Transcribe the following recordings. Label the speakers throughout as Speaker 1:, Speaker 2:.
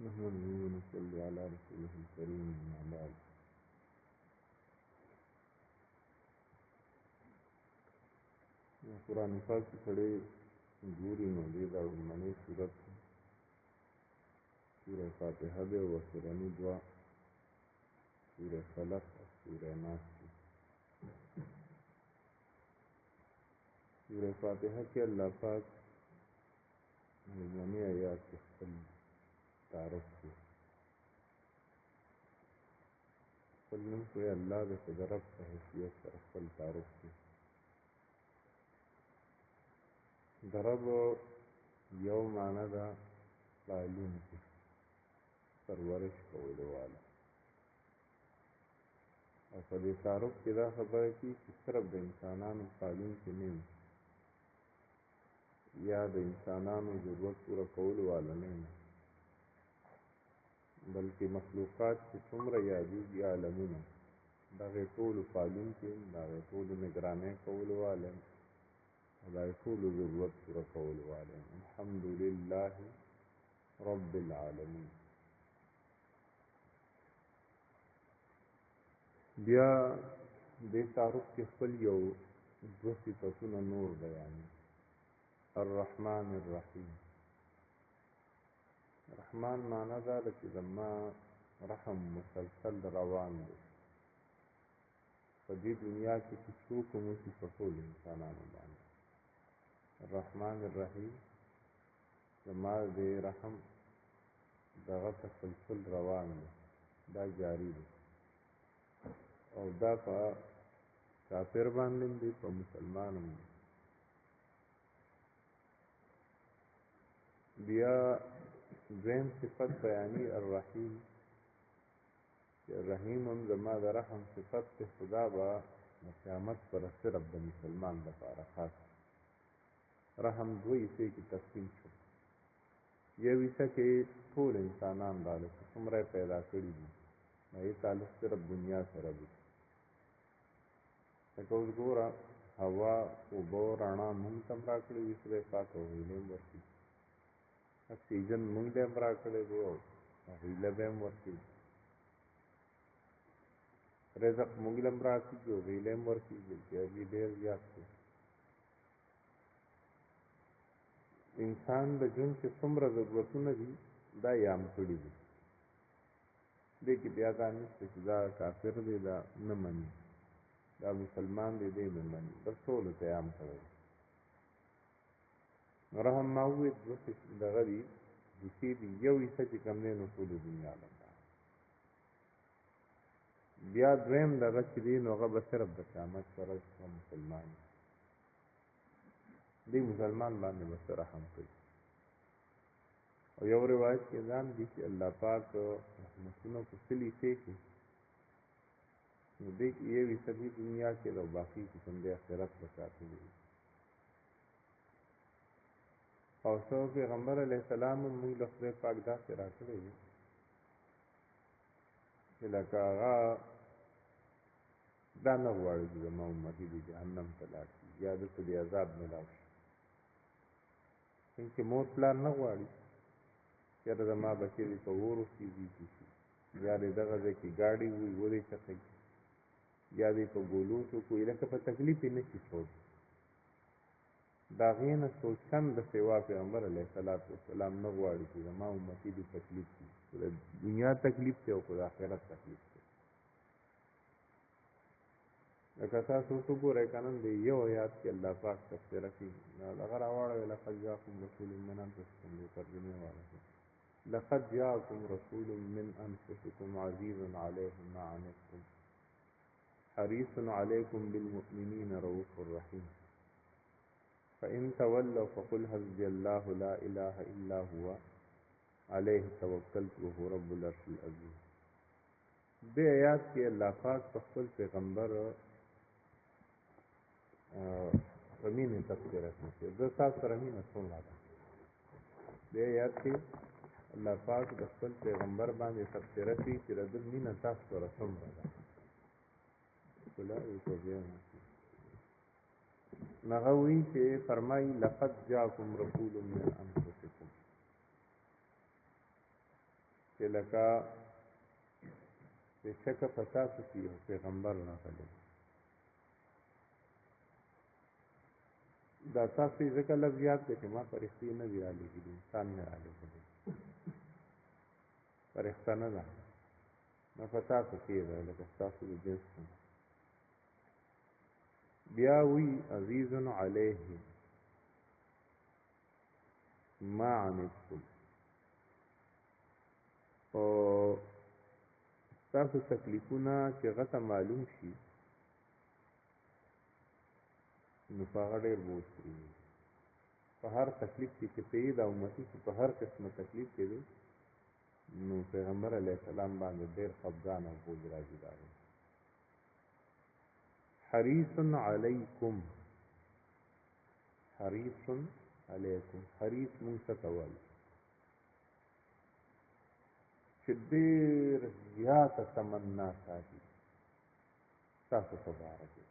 Speaker 1: نحمده ونصلي على رسوله الكريم أما بعد. قرآن پاک کې سړی ګوري نو دې دا لومړنۍ سورت سوره فاتحه ده او ورسرني دوه سوره فلق او سوره ناس دي. سوره فاتحه کې الله پاک لومړني آیات کې خپل تعارف کوي. خپل نوم کوي الله د خود رب په حیثیت سره خپل تعارف کوي. د رب یو معنی ده پالونکی، پرورش کولو والا، او په دې تعارف کې دا خبره کوي چې صرف د انسانانو پالونکی نه وي یا د انسانانو ضرورت پوره کولو والا نه وي، بلکې مخلوقات چې څومره یادېږي عالمونه د هغې ټولو پالونکي، د هغې ټولو نګرانۍ کولو والا، د هغې ټولو ضرورت پوره کولو والا. الحمدلله رب العالمین. بیا دې تعارف کې خپل یو دوه صفتونه نور بیانوي. الرحمن الرحیم. رحمان معنا دا ده چې زما رحم مسلسل روان دی په دې دنیا کې چې څوک هم اوسي په ټولو انسانانو باندې. الرحمن الرحیم زما دې رحم دغه تسلسل روان دی، دا جاری دی، او دا په کافر باندې دی، په مسلمان هم دی. بیا دویم صفت بیانی الرحیم، چې رحیم هم زما د رحم صفت دی، خدا به د قیامت پر صرف د مسلمان لپاره خاص. رحم دوه حصې کې تقسیم شو. یو حصه کې ټول انسانان راغلي چې څومره پیدا کړي دي، هغې تعلق صرف دنیا سره دی. لکه اوس ګوره هوا، اوبه، رڼا مونږ ته هم راکړې وي خدای پاک، او هغوی هم ورکړي. اکسیجن مونږ ته هم راکړی دی او هغوی له به هم ورکړي. رزق مونږ له هم راکړي او هغوی له هم ورکړي، بلکې هغوی ډېر زیات دی. انسان د ژوند چې څومره ضرورتونه دي دا یې عام کړي دي. دې کې بیا دا نشته چې دا کافر دی دا نه مني، دا مسلمان دی دی نه مني، بس ټولو ته یې عام کړی دی. رحم ما وویل دوه دغه دي حصې دي. یو حصه چې کوم دی نو ټولو دنیا لپاره. بیا دویم دغه چې دی نو هغه به صرف د قیامت سره مسلمان دی، مسلمان باندې به څه رحم کوي. او یو روایت کې دا هم دي چې الله پاک رحمتونه په څه حصې کې، نو دې کې یو حصه دي دنیا کې او باقي چې کوم دی آخرت به ساتلی وي. او څو پیغمبر علیه السلام هم موږ له خدای پاک داسې راکړی دي چې لکه هغه دا نه غواړي چې زما امتي دي جهنم ته لاړ شي یا دته د عذاب میلاو شي. څنګه چې مور پلار نه غواړي چېرته زما بچی دې په اور وخېږي شي، یا دې دغه ځای کې ګاډي وي ودې چخی، یا دې په ګولوسو کوي، لکه په تکلیف یې نه شي څوک. د هغې نه څو چنده سوا پیغمبر علیه السلام نه غواړي چې زما امتي دې تکلیف شي، خو د دنیا تکلیف دی او خو د آخرت تکلیف دی. لکه تاسو اوس وګورئ که نن د یو آیات کې الله پاک تفسیره کوي، هغه راواړوئ لقد جاءکم رسول من انفسکم، د ترجمې والا لقد جاءکم رسول من انفسکم عزیز علیه ما عنتم حریص علیکم بالمؤمنین رؤوف رحیم فإن تولوا فقل حسبي الله لا إله إلا هو عليه توکلت وهو رب العرش العظیم. دې آیات کې الله پاک په خپل پیغمبر په مینې تذکره کوي. زه تاسو سره مینه څومره ده. دې آیات کې الله پاک د خپل پیغمبر باندې تذکره کوي چې د ده مینه تاسو سره څومره ده. هغه وایي چې فرمایي لقد جاءکم رسول من انفسکم. چې لکه بېشکه په تاسو کې یو پیغمبر راغلی دا تاسو یې ځکه لږ زیات دی چې ما فرښتې نه دي رالېږلي انسان مې رالېږلی فرښته نه ده نو په تاسو کې ده لکه ستاسو د جنس نه بیا وی عزیز علیه ما عنتم او ستاسو تکلیفونه چې غته معلوم شي نو په هغه ډېر بوج کړي په هر تکلیف کې پی دا امتی چې په هر قسمه تکلیف کې دی نو پیغمبر علیه السلام باندې ډېر خفګان او بوج راځي دا حریص علیکم حریص علیکم حریص مونږ ته کول چې ډېر زیاته تمنا ساتي تاسو په باره کې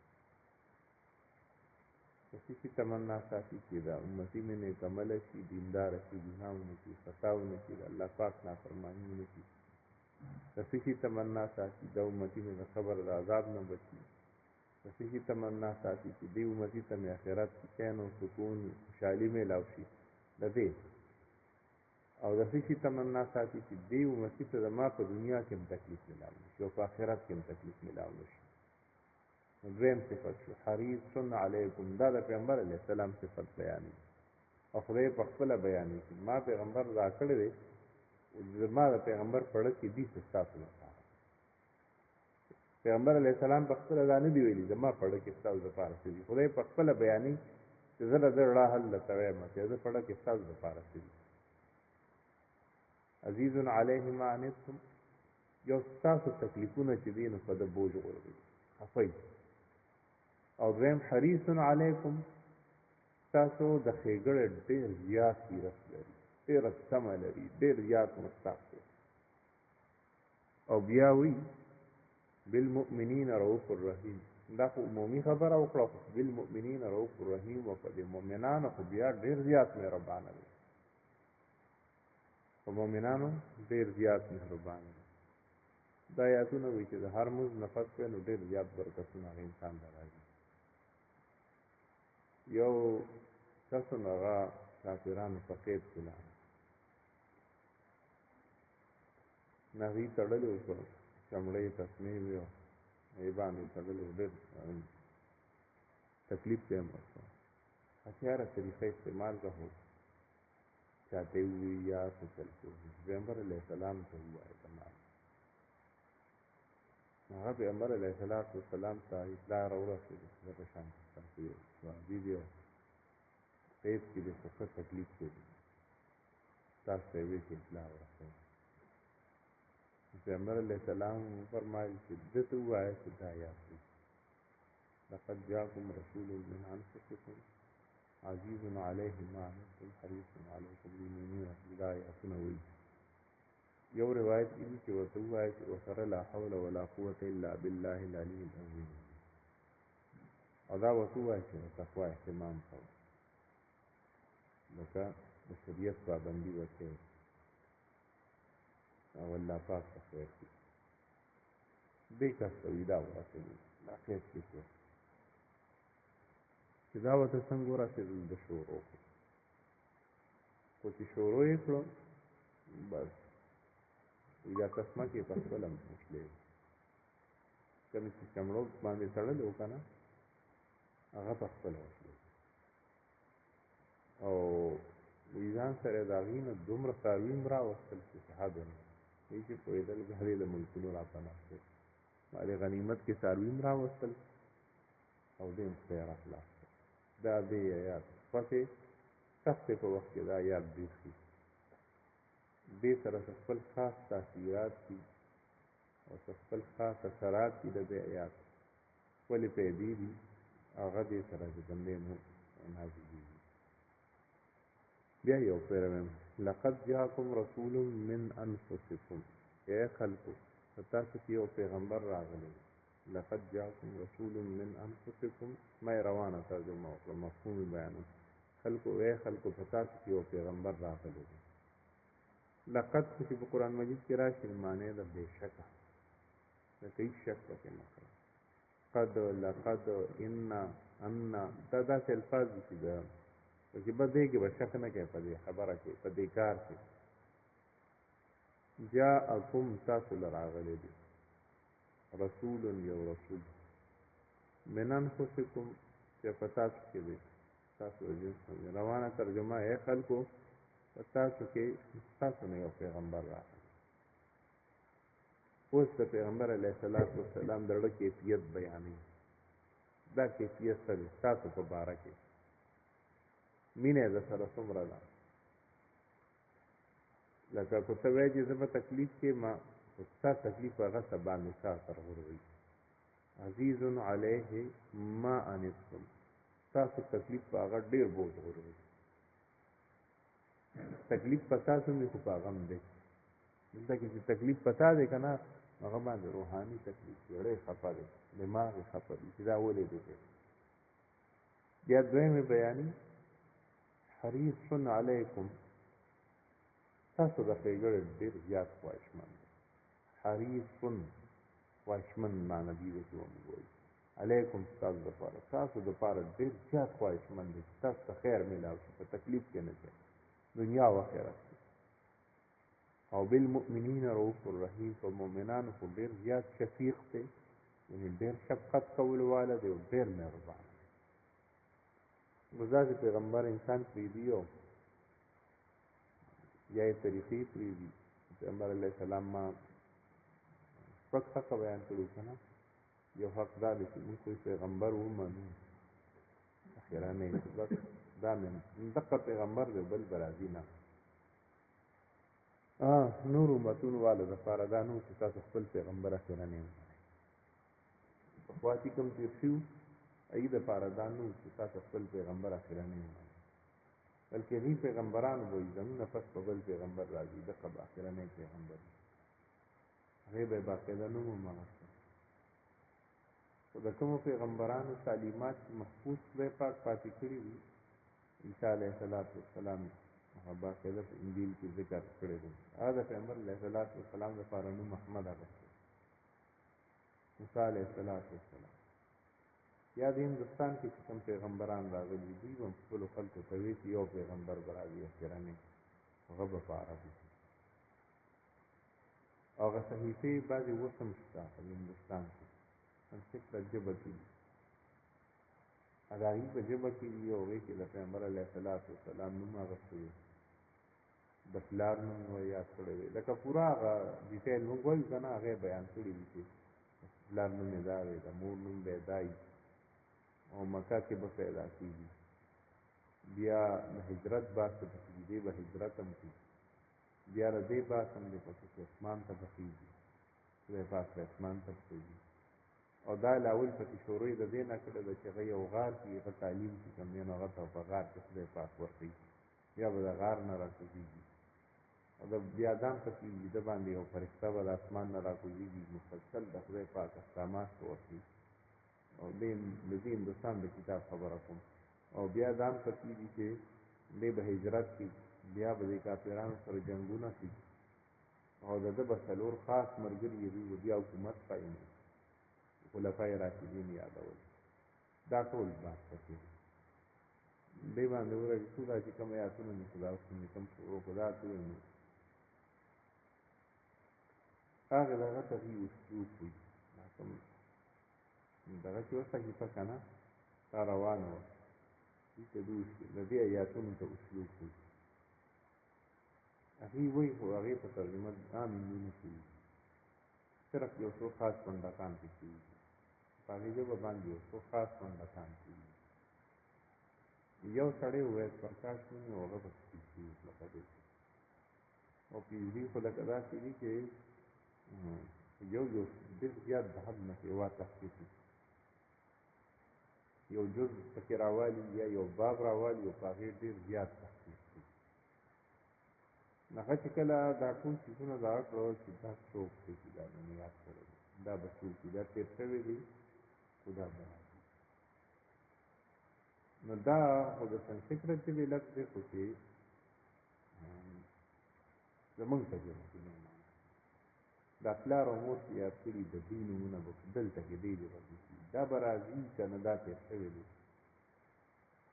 Speaker 1: کسی تمنا ساتي چې دا امتی مې نیک عمله شي دینداره شي ګناه ونه کړي خطا ونه کړي د الله پاک نافرماني ونه کړي کسی تمنا ساتي دا امتی مې د قبر د عذاب نه بچي کسی تمنا ساتي چې دې امتی ته مې آخرت کې چین او سکون خوشحالي میلاو شي د دې او کسی تمنا ساتي چې دې امتی ته زما په دنیا کې هم تکلیف میلاو شي او په آخرت کې هم تکلیف میلاو شي دویم صفت شو حریص علیکم دا د پیغمبر علیه السلام صفت بیانوي او خدای په خپله بیانوي چې ما پیغمبر را کړی دی زما د پیغمبر پړه کې دي څه ستاسو لپاره پیغمبر علیه السلام په خپله دا نه دي ویلي زما پړه کې ستاسو لپاره څه دي خدای په خپله بیانوي چې زه د ده رڼا حل درته وایم چې زه پړه کې ستاسو لپاره څه دي عزیز علیه ما عنتم یو ستاسو تکلیفونه چې دي نو په ده بوج غورځوي خفئ او دویم حریص علیکم تاسو د ښېګړې ډېر زیات سیرت لري ډېره تمه لري ډېر زیات مستحق دی او بیا وی بالمؤمنین رؤوف الرحیم دا خو عمومي خبره وکړه خو بالمؤمنین رؤوف الرحیم او په دې مؤمنانو خو بیا ډېر زیات مهربانه دی په مؤمنانو ډېر زیات مهربانه دی دا آیاتونه وایي چې د هر مونځ نفس کوي نو ډېر زیات برکتونه هغه انسان ته راځي یو کسو نو هغه کافرانو په قید کې لاړ نغې تړلې وو په چمړۍ تسمې وې او هغې باندې تړلې وو ډېر تکلیف ته یې هم ورکړ هتیاره طریقه استعمال که خو چاته یې ووایي یا څه چل کې ووایي پیغمبر علیه السلام ته ووایه تمام هغه پیغمبر علیه السلام ته اطلاع راورسېده زه په شان ستاسو یو صحابي دی او قید کې دی خو ښه تکلیف کې دی تاسو ته یې وایي چې اطلاع ورسوئ پیغمبر علیه السلام وفرمایل چې ده ته ووایه چې دا آیات دی لقد جاءکم رسول من انفسکم عزیز علیه ما عنتم حریص علیکم بالمؤمنین دا آیاتونه وایي یو روایت کې دي چې ورته ووایه چې ورسره لا حول ولا قوة الا بالله العلي العظیم او دا ورته ووایه چې د تقوا اهتمام کوه لکه د شریعت پابندي وکړئ او الله پاک ته خیر کړي دې کس ته وي دا ورسېدل دا خیر کې شو چې دا ورته څنګه ورسېدل د شروع کړو خو چې شروع یې کړو بس دا تسمه کې په خپله وشلې کومې چې چمړو باندې تړلې وو که نه هغه په خپله وشلې او ځان سره د هغې نه دومره څاروي هم راوستل چې حد نه دی چې پوهېدل هغې د ملکونو را پناه کړې د غنیمت کې څاروي هم راوستل او دې هم خپله را خلاص کړ دا دې آیات پسې سختې په وخت کې دا آیات برېښي دې سره خپل خاص تاثیرات دي او خپل خاص اثرات دي د دې آیات ولې پیدې دي هغه دې سره چې کوم دی نو نازلېږي بیا یو پیر ویم لقد جاءکم رسول من انفسکم اے خلکو تاسو کې یو پیغمبر راغلی لقد جاءکم رسول من انفسکم ما روانه ترجمه وکړه مفهوم بیان خلکو اے خلکو تاسو کې یو پیغمبر راغلی لقد خو چې په قرآن مجید کې راشي معنی د بېشکه د هیڅ شک پکې نه کړه قد لقد ان دا داسې الفاظ دي چې د چې به دې کې به شک نه کوي په دې خبره کې په دې کار کې جاءکم تاسو له راغلی دی رسول یو رسول من انفسکم چې په تاسو کې دی تاسو جنس روانه ترجمه یې خلکو په تاسو کې تاسو نه یو پیغمبر راغلی اوس د پیغمبر علیه السلام د زړه کیفیت بیانوي دا کیفیت څه دی تاسو په باره کې مینه یې درسره څومره ده لکه که ته وایې چې زه په تکلیف کې ما ستا تکلیف هغه څه باندې تا سره غوروي عزیز علیه ما انتم تاسو تکلیف په هغه ډېر بوج غوروي تکلیف په تاسو مې خو په هغه هم دی دلته کې چې تکلیف په تا دی که نه هغه باندې روحاني تکلیف ډېر خفه دی دماغ یې خفه دی چې دا ولې دی بیا دویمې بیاني حریص علیکم تاسو د ښېګړې ډېر زیات خواهشمند دی حریص خواهشمند معنی دي چې وموږ وایي علیکم ستاسو دپاره تاسو دپاره ډېر زیات خواهشمند دی چې تاسو ته خیر میلاو شي په تکلیف کې نه شي دنیا او آخرت کې او بالمؤمنین رؤوف الرحیم په مؤمنانو خو ډېر زیات شفیق دی یعنې ډېر شفقت کولو والا دی او ډېر مهربان دی اوس داسې پیغمبر انسان پرېږدي او یا یې طریقې پرېږدي پیغمبر علیه السلام ما شپږ حقه بیان کړي که نه یو حق دا دی چې موږ کوئی پیغمبر ومنو اخرانۍ بس دا مې دقه پیغمبر دی بل به راځي نه نور امتونو والو دپاره دا نه و چې تاسو خپل پیغمبر اخرانۍ ومنئ پخوا چې کوم تېر شوي هغې دپاره دا نه و چې تاسو خپل پیغمبر اخرانۍ ومنئ بلکې هغې پیغمبرانو به وي زموږ نه پس په بل پیغمبر راځي دغه به اخرنی پیغمبر وي هغې به یې باقاعده نوم هم هغه کړ خو د کومو پیغمبرانو تعلیمات محفوظ خدای پاک پاتې کړي دي عیسی علیه السلام هغه باقاعده په انجیل کې ذکر کړی دی هغه د پیغمبر علیه السلام لپاره نوم احمد اخیستی موسی علیه السلام یا د هندوستان کې چې کوم پیغمبران راغلي دوی به خپلو خلکو ته وایي چې یو پیغمبر به راځي اخرنی هغه به په عربي او هغه صحیفې بعضې اوس هم شته په هندوستان کې سنسکرت ژبه کې دي د هغې په ژبه کې دي او هغې کې د پیغمبر علیه السلام نوم هغه شوی د پلار نوم یې یاد کړی دی لکه پوره هغه ډیټیل موږ وایو که نه هغه یې بیان کړي دي چې پلار نوم یې دا دی د مور نوم به یې دا او مکه کې به پیدا کېږي بیا د هجرت بحث پکې دي دی به هجرت هم کړي بیا د دې بحث هم دی پکې چې اسمان ته به خېږي خدای پاک به اسمان ته خېږي او دا لاول پکې شروع د دې نه کړې ده چې هغه یو غار کې هغه تعلیم چې کوم دی نو هغه ته په غار کې خدای پاک ورښیي بیا به د غار نه راکوزېږي او د بیا دا هم پکې وي ده باندې یو فرښته به د اسمان نه راکوزېږي مسلسل د خدای پاک احکامات به ورښیي او د دې هندوستان د کتاب خبره کوم او بیا دا هم پکې دي چې دی به هجرت کړي بیا به د کافرانو سره جنګونه کوي او د ده به څلور خاص ملګري یې دوی به بیا حکومت قایم کړي خلفای راشدین یادول دا ټول بحث پکې دی باندې ورغلي څو دا چې کوم ایتونه مې خو دا اوس مې کوم شروع کړو دا ټول مې هغه دغه ته دوی اسلوب وي دا کوم دغه چې اوس صحیفه که نه دا روانه وه دې ته د دې ایتونو ته اسلوب وي هغې وایي خو هغې په ترجمه عام هندي نه کوي صرف یو څو خاص پنډکان پکې وي په هغې ژبه باندې یو څو خاص پنډکان کېږي یو سړی وویس پرکاش نوم یې هغه پکې کېږي لکه دی او پیزدي خو لکه داسې دي چې یو ډېر زیات د حد نه سیوا تحقیق یو جز پکې راوالي یا یو باب راوالي او په هغې ډېر زیات تحقیق کوي هغه چې کله دا ټول څیزونه دغه کړل چې دا څوک دی چې دا مې یاد کړی دا به څوک دي دا تېر شوی دی خو دا به راځي نو دا خو د سنسکرت ژبې لفظ دی خو چې زمونږ ته دې رسول دا پلار او مور چې یاد کړي د دې نومونه به دلته کې دی دا به راځي که نه دا تېر شوی دی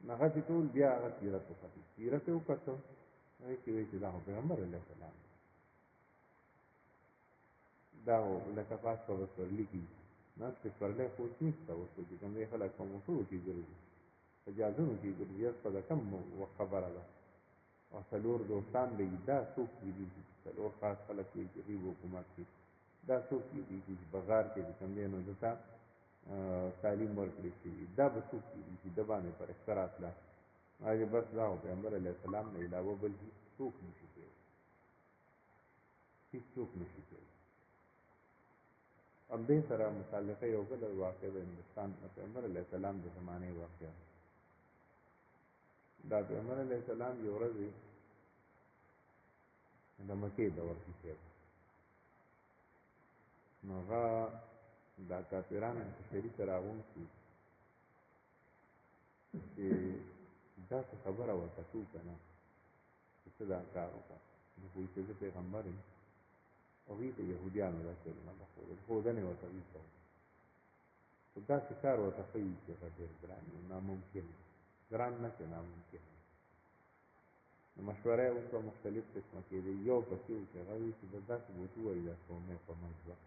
Speaker 1: نو هغه چې ټول بیا هغه سیرت وکتل سیرت یې وکتل هغې کې وایي چې دا خو پیغمبر علیه السلام دا خو لکه پاس په بسپرلي کې ناست پسپرلی خو اوس نشته اوس چې کوم دی خلک په موټرو کې ګرځي په جازونو کې ګرځي اوس په د کم خبره ده او څلور دوستان به وي دا څوک ویلي دي څلور خاص خلک وي چې دوی حکومت کې دا څوک ویلي دي چې بغار کې چې کوم دی نو ده ته تعلیم ورکړی شوي دا به څوک ویلي چې ده باندې پر اخترا تله هغې بس دا خو پیغمبر علیه السلام نه علاوه بل هېڅوک نشي کولی هېڅوک نشي کولی همدې سره متعلقه یو بله واقع د هندوستان د پیغمبر علیه السلام د زمانې واقع دا پیغمبر علیه السلام یو ورځ د مکې دور کې تېر نو هغه دا کافران په شریک راغونډ شي چې داسې خبره ورته کوو که نه چې څه دا کار وکړه نو پوه چې زه پیغمبر یم هغوی ته یهودیانو دا کلمه بښودل ښودنې ورته وي کوو خو داسې کار ورته ښیي چې هغه ډېر ګران وي ناممکن ګران نه چې ناممکن نو مشوره یې وکړه مختلف قسمه کېدی یو پکې و چې هغه وایي چې بس داسې به ورته ووایي دا سپوږمۍ په منځ وه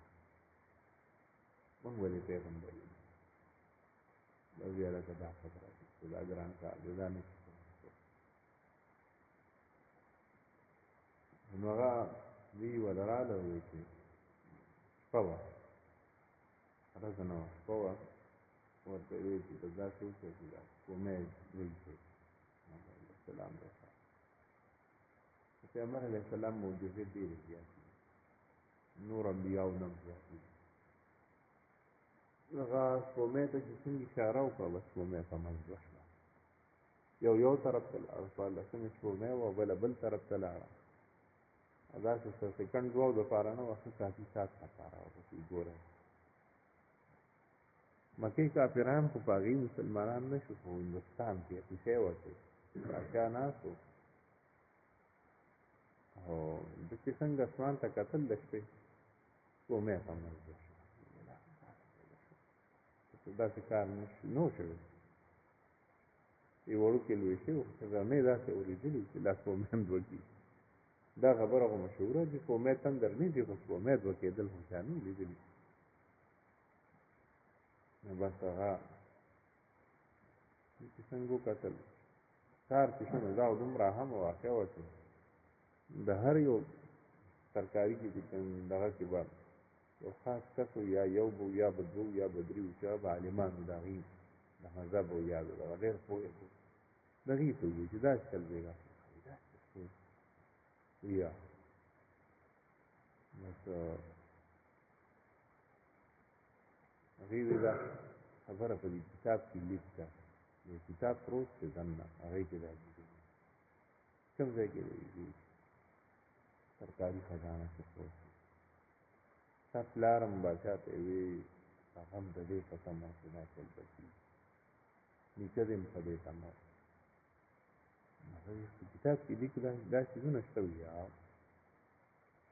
Speaker 1: موږ ولې پیغمبر یو بس بیا لکه دا خبره ده چې دا ګران کار دی دا نه شي کولی نو هغه دوی ورته راغله ووایي چې شپه وه ورځ نه وه شپه وه ورته ویل چې بس داسې وکړه چې دا سپوږمۍ لوی کړي پیغمبر علیه السلام دی پیغمبر علیه السلام معجزې ډېرې زیاتې دي نور انبیاو نه هم زیاتې دي هغه سپوږمۍ ته چې څنګه اشاره وکړه بس سپوږمۍ په منځ وشوه یو طرف ته لاړه څوارلسمې سپوږمۍ وه بله بل طرف ته لاړه داسې سیکنډ دوو دپاره نه وه ښه کافي ساعت لپاره ورپسې ګورئ مکې کافران خو په هغې مسلمانان نه شو خو هندوستان کې ښیښی ورته پاچا ناست و او ده چې څنګه اسمان ته کتل د شپې سپوږمۍ په منځ وشوه داسې کار نه و شوی یې وړوکې لوی شوي رمې داسې اورېدلي چې دا سپوږمۍ هم دوه کېږي دا خبره خو مشهوره چې سپوږمۍ تندر نه دي خو سپوږمۍ دوه کېدل خو چا نه لیدلي نو بس هغه چې څنګه وکتل کار چې شو نو دا دومره اهمه واقع وه چې د هر یو ترکاري کې چې دغه کې به یو خاص کس یا یو به یا به دوه یا به درې چې هغه به عالمانو د هغې د مذهب او یا دغه ډېر پوه دي د هغې ته ووایي چې داسې چل بېګا یا بس هغې وایي دا خبره په دې کتاب کې لیک ده یو کتاب پروت دی دننه هغې کې دا کوم ځای کې دی سرکاري خزانه کې پروت دی ستا پلارم باچا ته یې ویې هغه هم د دې په تمه چې دا چل به کېږي نیکه دې هم په دې تمه هغه په کتاب کې لیک دا څیزونه شته وي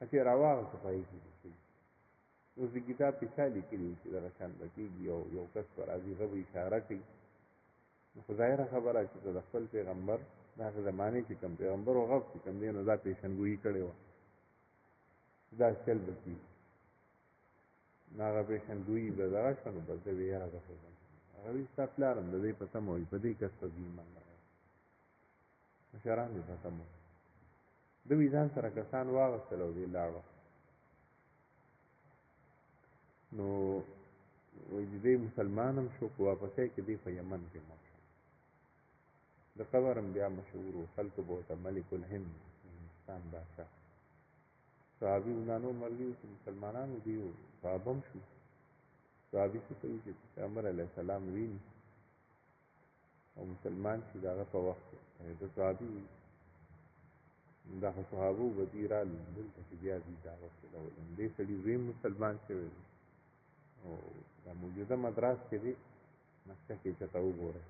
Speaker 1: چې راواغسته په هغې کې لیکلي اوس د کتاب کې چا لیکلي چې دغه شان به کېږي یو کس به راځي هغه به اشاره کوي نو خو ظاهره خبره چې د خپل پیغمبر د هغه زمانې چې کوم پیغمبر و هغه چې کوم دی نو دا پیشنګویي کړې وه داسې چل به کېږي نو هغه پیشنګویي به دغه شوه نو بس ده ویې یاره زه خو هغه وایي ستا پلار هم د دې په تمه وایي په دې کس به زه ایمان لرم مشران دې په تمه ده وایي ځان سره کسان واغېستل او دې لاړه نو وایي د دې مسلمان هم شو په واپسۍ کې دی په یمن کې مړ شو د قبر هم بیا مشهور و خلکو به ورته ملک الهند هندوستان بادشاه صحابي دا نور ملګري چې مسلمانانو دي و صحابه هم شو صحابي څه کوي چې پیغمبر علیه السلام ویني او مسلمان شي د هغه په وخت کې د صحابي وي دغه صحابو به دي رالل دلته چې بیا دي دعوت کړول دې سړي ویم مسلمان شوی دی او دا موجوده مدراس کې دی نقشه کې چېرته وګورئ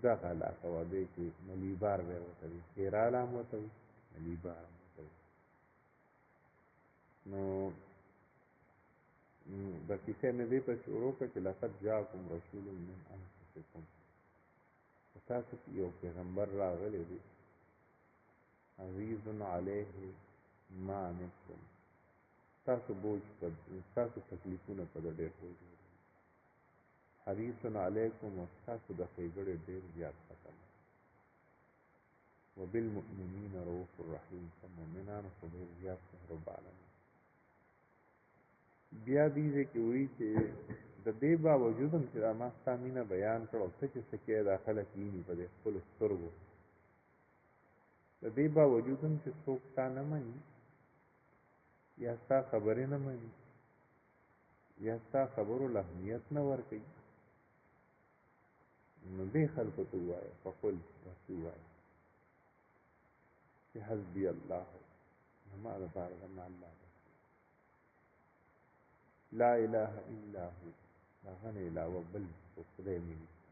Speaker 1: دغه علاقه وه دی چې ملیبار به یې ورته وي شیرال هم ورته وي ملیبار هم ورته وي کیسه مې دې په شروع کړه چې لقد جاءکم رسول من انفسکم تاسو کې یو پیغمبر راغلی دی عزیز علیه ما عنتم تاسو بوج تاسو تکلیفونه په ډېر بوج حریص علیکم او تاسو د ښېګړې ډېر زیات ختم وبالمؤمنین رؤوف الرحیم په مؤمنانو خو ډېر زیات مهربانه بیا دې کې وایي چې د دې باوجود هم چې دا ما ستا مینه بیان کړه او ته چې څه کوې دا خلک ویني په دې خپلو سترګو د دې باوجود هم چې څوک تا نه مني یا ستا خبرې نه مني یا ستا خبرو له اهمیت نه ورکوي نو دې خلکو ته ووایه فقل ورته ووایه چې حسبي الله زما دپاره زما الله دی لا اله الا هو د هغه نه علاوه بل څوک خدای مې نشته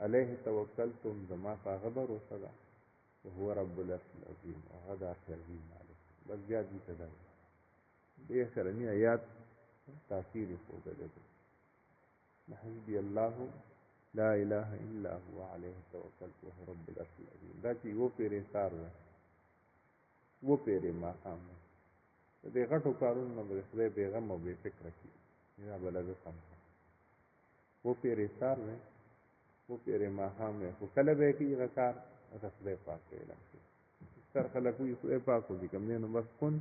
Speaker 1: علیه توکلتم زما په هغه بروسه ده وهو رب العرش العظیم هغه د عرش عظیم مالک بس بیا دې ته ده دې اخرني آیات تاثیر یې ښودلی دی حسبي الله لا اله الا هو عليه توکلت وهو رب العرش العظیم دا چې یو پیرې سار ده و پیرې ماښام ده د دې غټو کارونو نه به خدای بېغم او بې فکره کړي دا به لږه کم کړه و پیرې سار دی و پیرې ماښام دی خو کله به یې کوي هغه کار هغه خدای پاک ته علم کوي اکثر خلک وایي خدای پاک خو چې کوم دی نو بس کن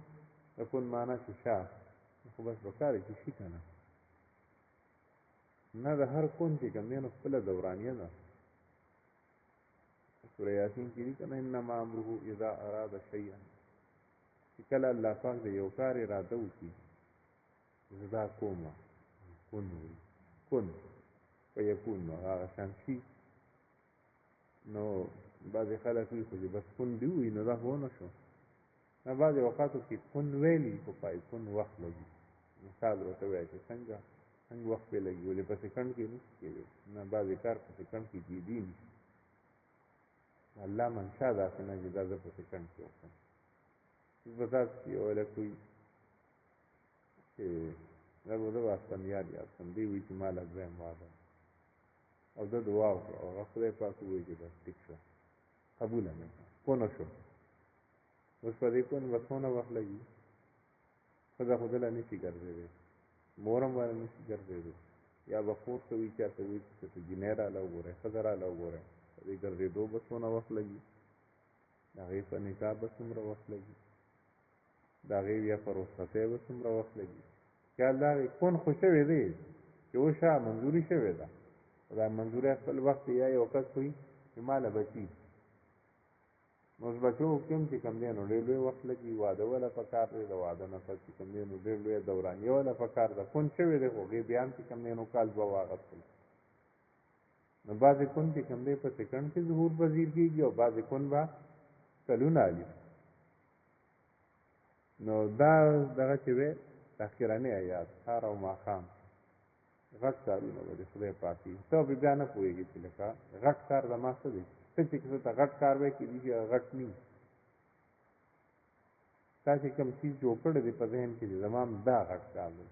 Speaker 1: د کن معنا چې شا خو بس به کار یې چې شي که نه نه د هر کون چې کوم دی نو خپله دورانیه ده سوره یاسین کې دي که نه انما امره اذا اراد شیئا چې کله الله پاک د یو کار اراده وکړي زه دا کومه کن وي کن فیکون نو هغه شان شي نو بعضې خلک وي خو چې بس کن دې ووایي نو دا خو ونه شو نه بعضې اوقاتو کې کن ویلي خو پایکون وخت لګي مثال ورته وایي چې څنګه وخت پې لګي ولې په سیکنډ کې نشي کېدی نه بعضې کار په سیکنډ کې کېدي نشي الله منشا داسې نه چې دا زه په سیکنډ کې وکړم په تاسو کې یو هلک وایي چې دا به زه به اسفندیار یاد کړم دی وایي چې ما له دویم واده او ده دعا وکړه او هغه خدای پاک ووایي چې بس ټیک شو قبوله مې کړه پوه شو اوس په دې پوه به څونه وخت لګي ښځه خو دله نشي ګرځېدی مور هم ورله نشي ګرځېدی یا به کور ته وایي چاته وایي چې ته جینۍ راله وګورئ ښځه راله وګورئ په دې ګرځېدو به څونه وخت لګي د هغې په نکاح به څومره وخت لګي د هغې بیا په رخصتۍ به څومره وخت لګي خیال دا دی کون خو شوی دی چې اوس منظوري شوې ده دا منظوري خپل وخت یا یو کس وي چې ما له بچي نو اوس بچو کې هم چې کوم دی نو ډېر لوی وخت لګي واده وله په کار دی د واده نه پس چې کوم دی نو ډېر لویه دورانیه وله په کار ده کون شوی دی خو هغې بیا هم چې کوم دی نو کال دوه واغستل نو بعضې کون چې کوم دی په سیکنډ کې ظهور پذیر کېږي او بعضې کون به کلونه علي نو دا دغه چې دی د اخرنۍ آیات سهار او ماښام غټ کارونه به د خدای پاک وي ته به بیا نه پوهېږي چې لکه غټ کار زما څه دی ته چې څه ته غټ کار وایې کېدای شي هغه غټ نه وي تا چې کوم څیز جوړ کړی دی په ذهن کې دی زما هم دا غټ کار دی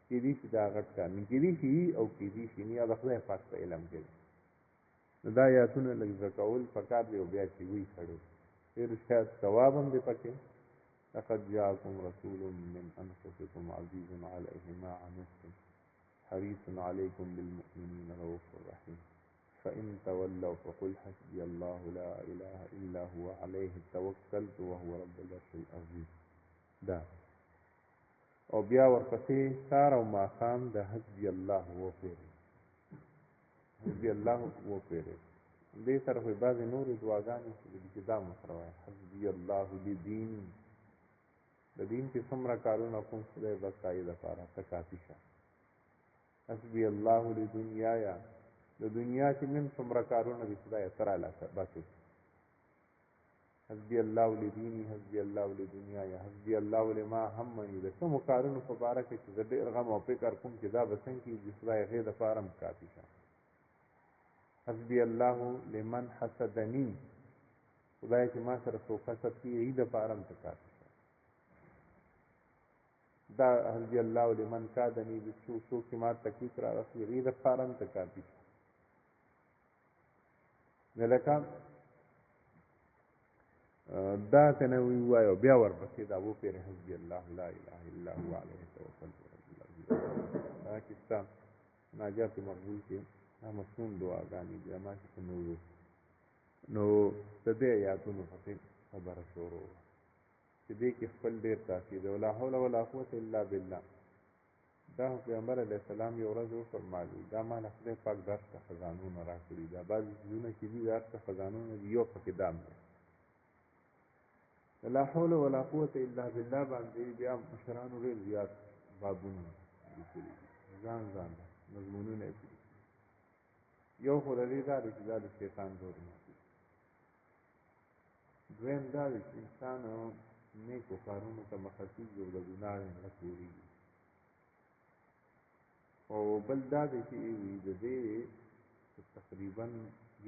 Speaker 1: کېدای شي دا غټ کار نه کېدای شي او کېدای شي نه یا د خدای پاک په علم کې دی نو دا آیاتونه لږ زده کول پکار دی او بیا چې وایي سړی ډېر شاید ثواب هم دی پکې لقد جاءكم رسول من انفسكم عزيز عليه ما عنتم حريص عليكم بالمؤمنين رؤوف رحيم فإن تولوا فقل حسبي الله لا إله إلا هو عليه توكلت وهو رب العرش العظيم دا او بیا ورپسې سهار او ماښام د حسبي الله وپېرئ حسبي الله وپېرئ دې سره خو بعضې نورې دعاګانې چې دا مو سره وایي حسبي الله لدیني د دین چې څومره کارونه کوم خدای بس ستا دپاره ته کافي شه حسبي الله لدنیایا د دنیا چې نن څومره کارونه دي خدایه ته راله بسې حسبي الله لدیني حسبي الله لدنیایا حسبي الله لما همني د کومو کارونو په باره کې چې زه ډېر غم او فکر کوم چې دا به څنګه کېږي خدای هغې دپاره هم کافي شه حسبي الله لمن حسدني خدای چې ما سره څوک حسد کوي هغې دپاره هم ته کافي دا حسبي الله لمن کادني بالسوء څوک چې ما تکلیف را رسوي هغې دپاره هم ته کافي شي نو لکه دا ته نه ووایو بیا ورپسې دا وپېرې حسبي الله لا اله الا هو علیه توکلت رب العزیز دا کستا ناجات مقبول کې دا مسنون دعاګانې دي ما چې څه نو نو د دې آیاتونو پسې خبره شروع چې دې کې خپل ډېر تاثیر دی ولا حول ولا قوة الا بالله دا پیغمبر علیه السلام یو ورځ وفرمایي دا ما له خدای پاک درس ته خزانونه راکړي دا بعضې څیزونه چې دي درس ته خزانونه دي یو پکې دام دی لا حول ولا قوة الا بالله باندې بیا مشرانو ډېر زیات بابونه لیکلي ځان مضمونونه یې یو خو د دې دا دی چې دا د شیطان زور نه دویم دا دی چې انسان نیکو کارونو ته مخکې او د ګناه نه تېرېږي او بل دا دی چې د دې تقریبا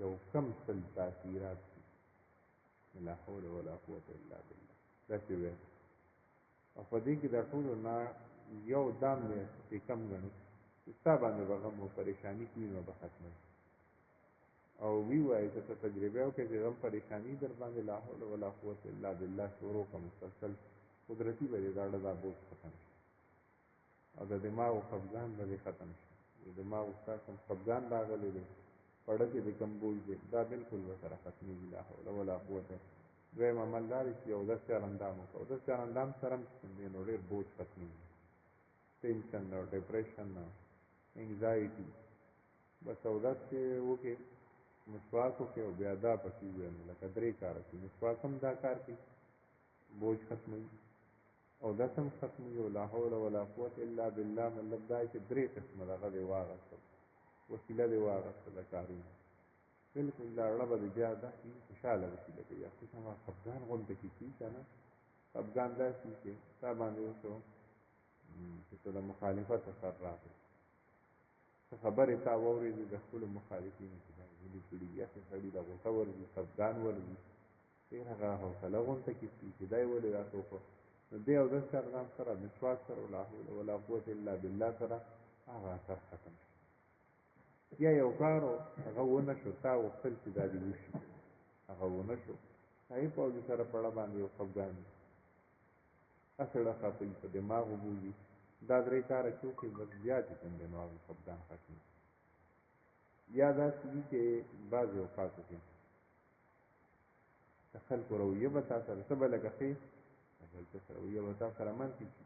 Speaker 1: یو کم سل تاثیرات دي لا حول ولا قوة الا بالله داسې وایي او په دې کې د ټولو نه یو دام دی چې کم ګڼي چې ستا باندې به غم او پریشاني کړي نو به ختمه او وی وایي چې ته تجربه وکړې چې غم پریشاني در باندې لا حول ولا قوة الا بالله شروع کړه مسلسل قدرتي به دې دا ډډه بوج ختم شي او د دماغ خفګان به دې ختم شي د دماغ ستا کوم خفګان راغلی دی پړه کې د کم بوج دی دا بالکل به سره ختمېږي لا حول ولا قوة دویم عمل دا دی چې اودس چاراندام وکړه اودس چاراندام سره هم چې کوم دی نو ډېر بوج ختمېږي ټینشن او ډپریشن انزایټي بس اودس چې وکړې مسواک وکړې او بیا دا پکې وویل لکه 3 کاره کوي مسواک هم دا کار کوي بوج ختموي اودس هم ختموي او لا حول ولا قوة الا بالله مطلب دا چې 3 قسمه دغه دې واغېستل وسیله دې واغېستله کارونه بالکل دا اړه به دې بیا داسې خوشحاله وشي لکه یا خو سما خفګان غونډه کې کي که نه خفګان داسې چې ستا باندې وشو چې ته د مخالفت اثر راغی څه خبرې تا واورېدې د خپلو مخالفینو چې دا ولي کړي یخې سړي د غوسه ورځي خفګان ورځي ډېر هغه حوصله غونډه کې کي چې دا یې ولې داسې وکړو نو دې اودس چاردام سره مسواک سره لا حول ولا قوة الا بالله سره هغه اثر ختم شي یا یو کار هغه ونه شو تا غوښتل چې دا دې وشي هغه ونه شو هغې پوځي سره پړه باندې یو خفګان وي اسړه خفوي په دماغ وبوځي دا 3 کاره چې وکړي بس بیا چې کوم دی نو هغه خفګان ختمي یا داسې وي چې بعضې اوقاتو کې د خلکو رویه به تا سره څه به لکه ښې د بل څه رویه به تا سره منفي شي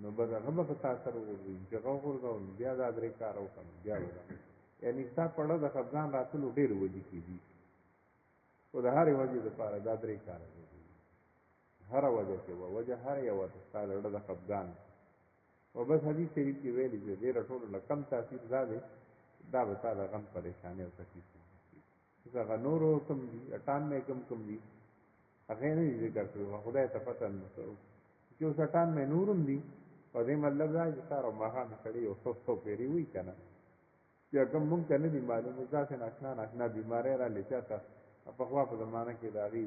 Speaker 1: نو بس هغه به په تا سره وغورځوي چې هغه وغورځول بیا دا 3 کاره وکړم بیا به یعنې ستا پړه د خفګان راتلو ډېرې وجې کېږي خو د هرې وجې دپاره دا 3 کاره هره وجه چې وه وجه هر یوه ده ستا د زړه د خفګان او بس حدیث شریف کې ویلي چې ډېره ټولو له کم تاثیر دا دی دا به تا د غم پریشانۍ او تکلیف اوس هغه نورو کم دي 98 کم دي هغې نه دي ذکر کړي خو خدای ته پته نه چې اوس 98 نور هم دي او دې مطلب دا چې سهار او ماښام سړی یو څو پېرې وي که نه چې کوم مونږ ته نه دي معلوم اوس داسې ناشنا بیمارۍ رالې چا ته پخوا په زمانه کې د هغې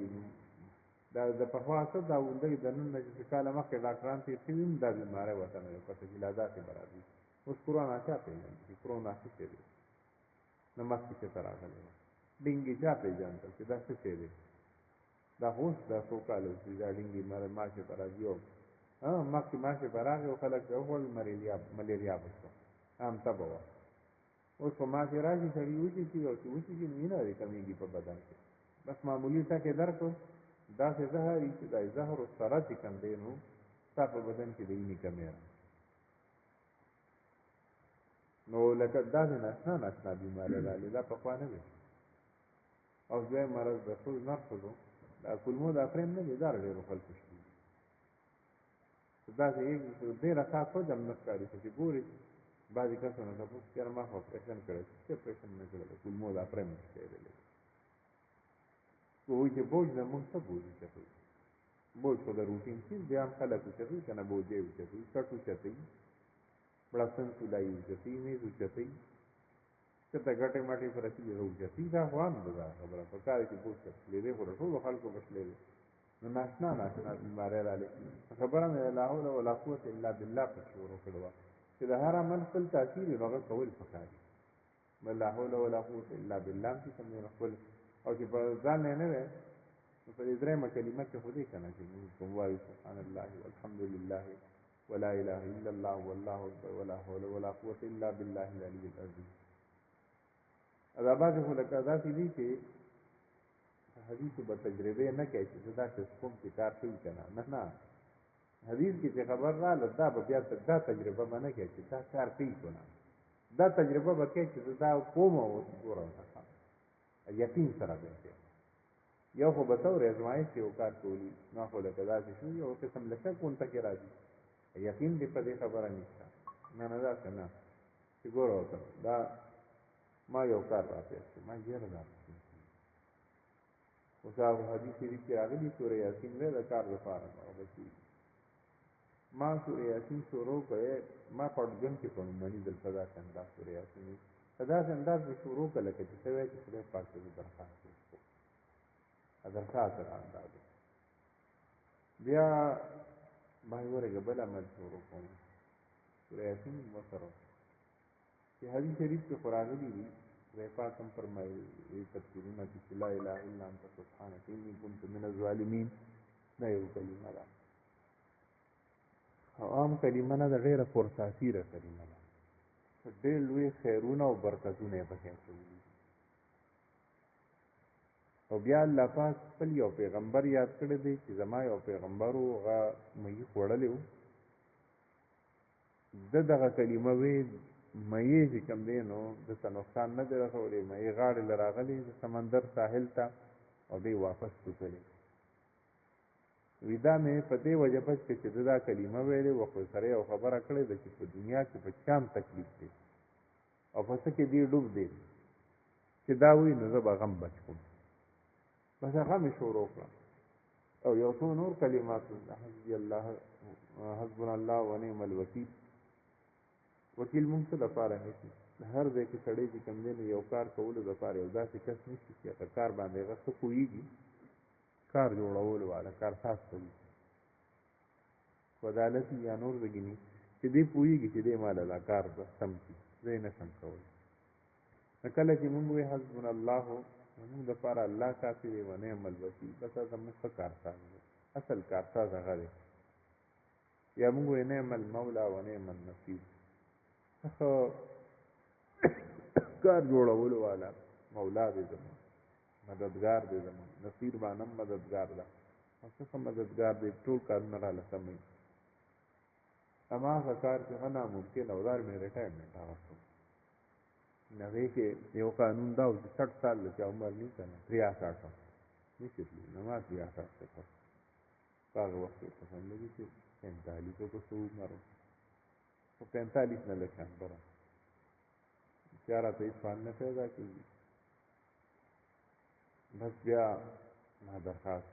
Speaker 1: دا د پخوا څه دا غونډۍ د نن نه چې کاله مخکې ډاکټران تېر شوي هم دا بیماری ورته نه وي پته چې لا داسې به راځي اوس کرونا چا پېژندل چې کرونا څه شی دی نه مخکې چې ته راغلی وه ډینګي چا پېژندل چې دا څه شی دی دا خو اوس دا څو کاله چې دا ډینګي ماشې به راځي او مخکې ماشې به راغی او خلک به وخوړل ملیریا به شوه هم تبه وه اوس خو ماشې راشي سړي وچېږي او چې وچېږي نو وینه دې کمېږي په بدن کې بس معمولي ټکې درکړو داسې زهر چې دا زهر سره چې کوم دی نو ستا په بدن کې د وینې کمې راځي نو لکه داسې ناشنا بیمارۍ رالې دا پخوا نه وي او دویم مرض د ښځو نرښځو دا کولمو دا فریم نه دی دا ډېرو خلکو شوي داسې ډېره خاص وجه هم نه ښکاري خو چې ګورې بعضې کسانو تپوس کې یاره ما خو اپریشن کړی څه اپریشن نه کړی د کولمو دا فریم شی دی وایي چې بوج زموږ څه بوج اوچتوي بوج خو د روټین چیز دی عام خلک اوچتوي که نه بوجۍ اوچتوي کټ اوچتوي بړستن سولایي اوچتوي میز اوچتوي چېرته ګټې مټې په رسېږي هغه اوچتوي دا خو عام ده دا خبره په کار چې بوج ته شلېدی خو د ټولو خلکو به شلېدی نو ناشنا بیماری رالی خبره مې لا حول ولا قوت الا بالله په شروع کړو چې د هر عمل خپل تاثیر نو هغه کول پکار دي لا حول ولا قوت الا بالله چې کوم نه خپل او چې په ځان نه وي نو په دې درېمه کلمه کې خو دې کنه چې موږ کوم وایو سبحان الله والحمد لله ولا اله الا الله والله اکبر ولا حول ولا قوت الا بالله العلي العظيم دا باندې خو لکه داسې دي چې حدیث به تجربه نه کوي چې دا څه کوم چې کار کوي کنه نه حدیث کې چې خبر را لدا به بیا دا تجربه باندې کوي چې دا کار کوي کنه دا تجربه به کوي چې دا کوم او ګورم یقین سره به یو خو به تور ازمایش یو کار کولی نو خو لکه دا چې شو یو قسم لکه کون ته کې راځي یقین دې په دې خبره نشته نه دا څنګه چې ګورو دا ما یو کار راځي ما یې راځي او دا حدیث شریف کې راغلي سورې یاسین له د کار لپاره او بچي ما سورې یاسین شروع کړې ما پړګن کې په معنی د صدا څنګه سورې یاسین صدا څنګه د شروع کړل چې څه وایي چې خدای پاک دې درخواست وکړي درخواست راځي بیا ما یې ورګه بل عمل شروع کوم سورې یاسین وسره چې حدیث شریف کې راغلي دي وفاكم فرمایي تفسیرونه چې لا اله الا انت سبحانك اني كنت من الظالمين دا یو کلمه ده او عام کلمه نه ده ډېره پرتاثیره کلمه ده ډېر لوی خیرونه او برکتونه پکې شوي او بیا الله پاک خپل یو پیغمبر یاد کړی دی چې زما یو پیغمبر هغه مې خوړلی و دغه کلمه وی مې چې کوم دی نو د نقصان نه دی رسولې مې غاړې لراغلي د سمندر ساحل ته او دی واپس وکړي ودا مې په دې وجه پس چې دا کلمه ویلې و خو سره یو خبره کړې ده چې په دنیا کې په چام تکلیف دی او پس کې دی ډوب دی چې دا وی نو زه به غم بچ کوم بس هغه مې شروع کړم او یو څو نور کلمات حسبي الله حسبنا الله ونعم الوکیل وکیل مونږ څه لپاره نشي هر ځای کې سړی چې کوم دی یو کار کولو لپاره یو داسې کس نشي چې هغه کار باندې هغه څه پوهېږي کار جوړولو والا کار خاص کوي عدالت یا نور بګینی چې دی پوهېږي چې دی ماله دا کار سم کړي زه یې نه شم کولی کله چې مونږ وایي حسبنا الله مونږ دپاره الله کافي دی ونعم الوکیل بس زموږ ښه کارساز دی اصل کارساز هغه دی یا مونږ وایي نعم المولا ونعم النصیر کار جوړولو والا مولا دې زموږ مددگار دې زموږ نصیر باندې مددگار ده او څه مددگار دې ټول کارونه را لسمې اما کار چې غنا ممکن او دار مې ریټایرمنټ راوستو نوې کې یو قانون دا چې 60 سال چې عمر نه کنه 63 نشي نو ما 63 څه هغه وخت په څنګه دي چې 45 کو څو مرو په 45 نه لکه برا چاره ته ځان نه پیدا کیږي بس بیا ما درخواست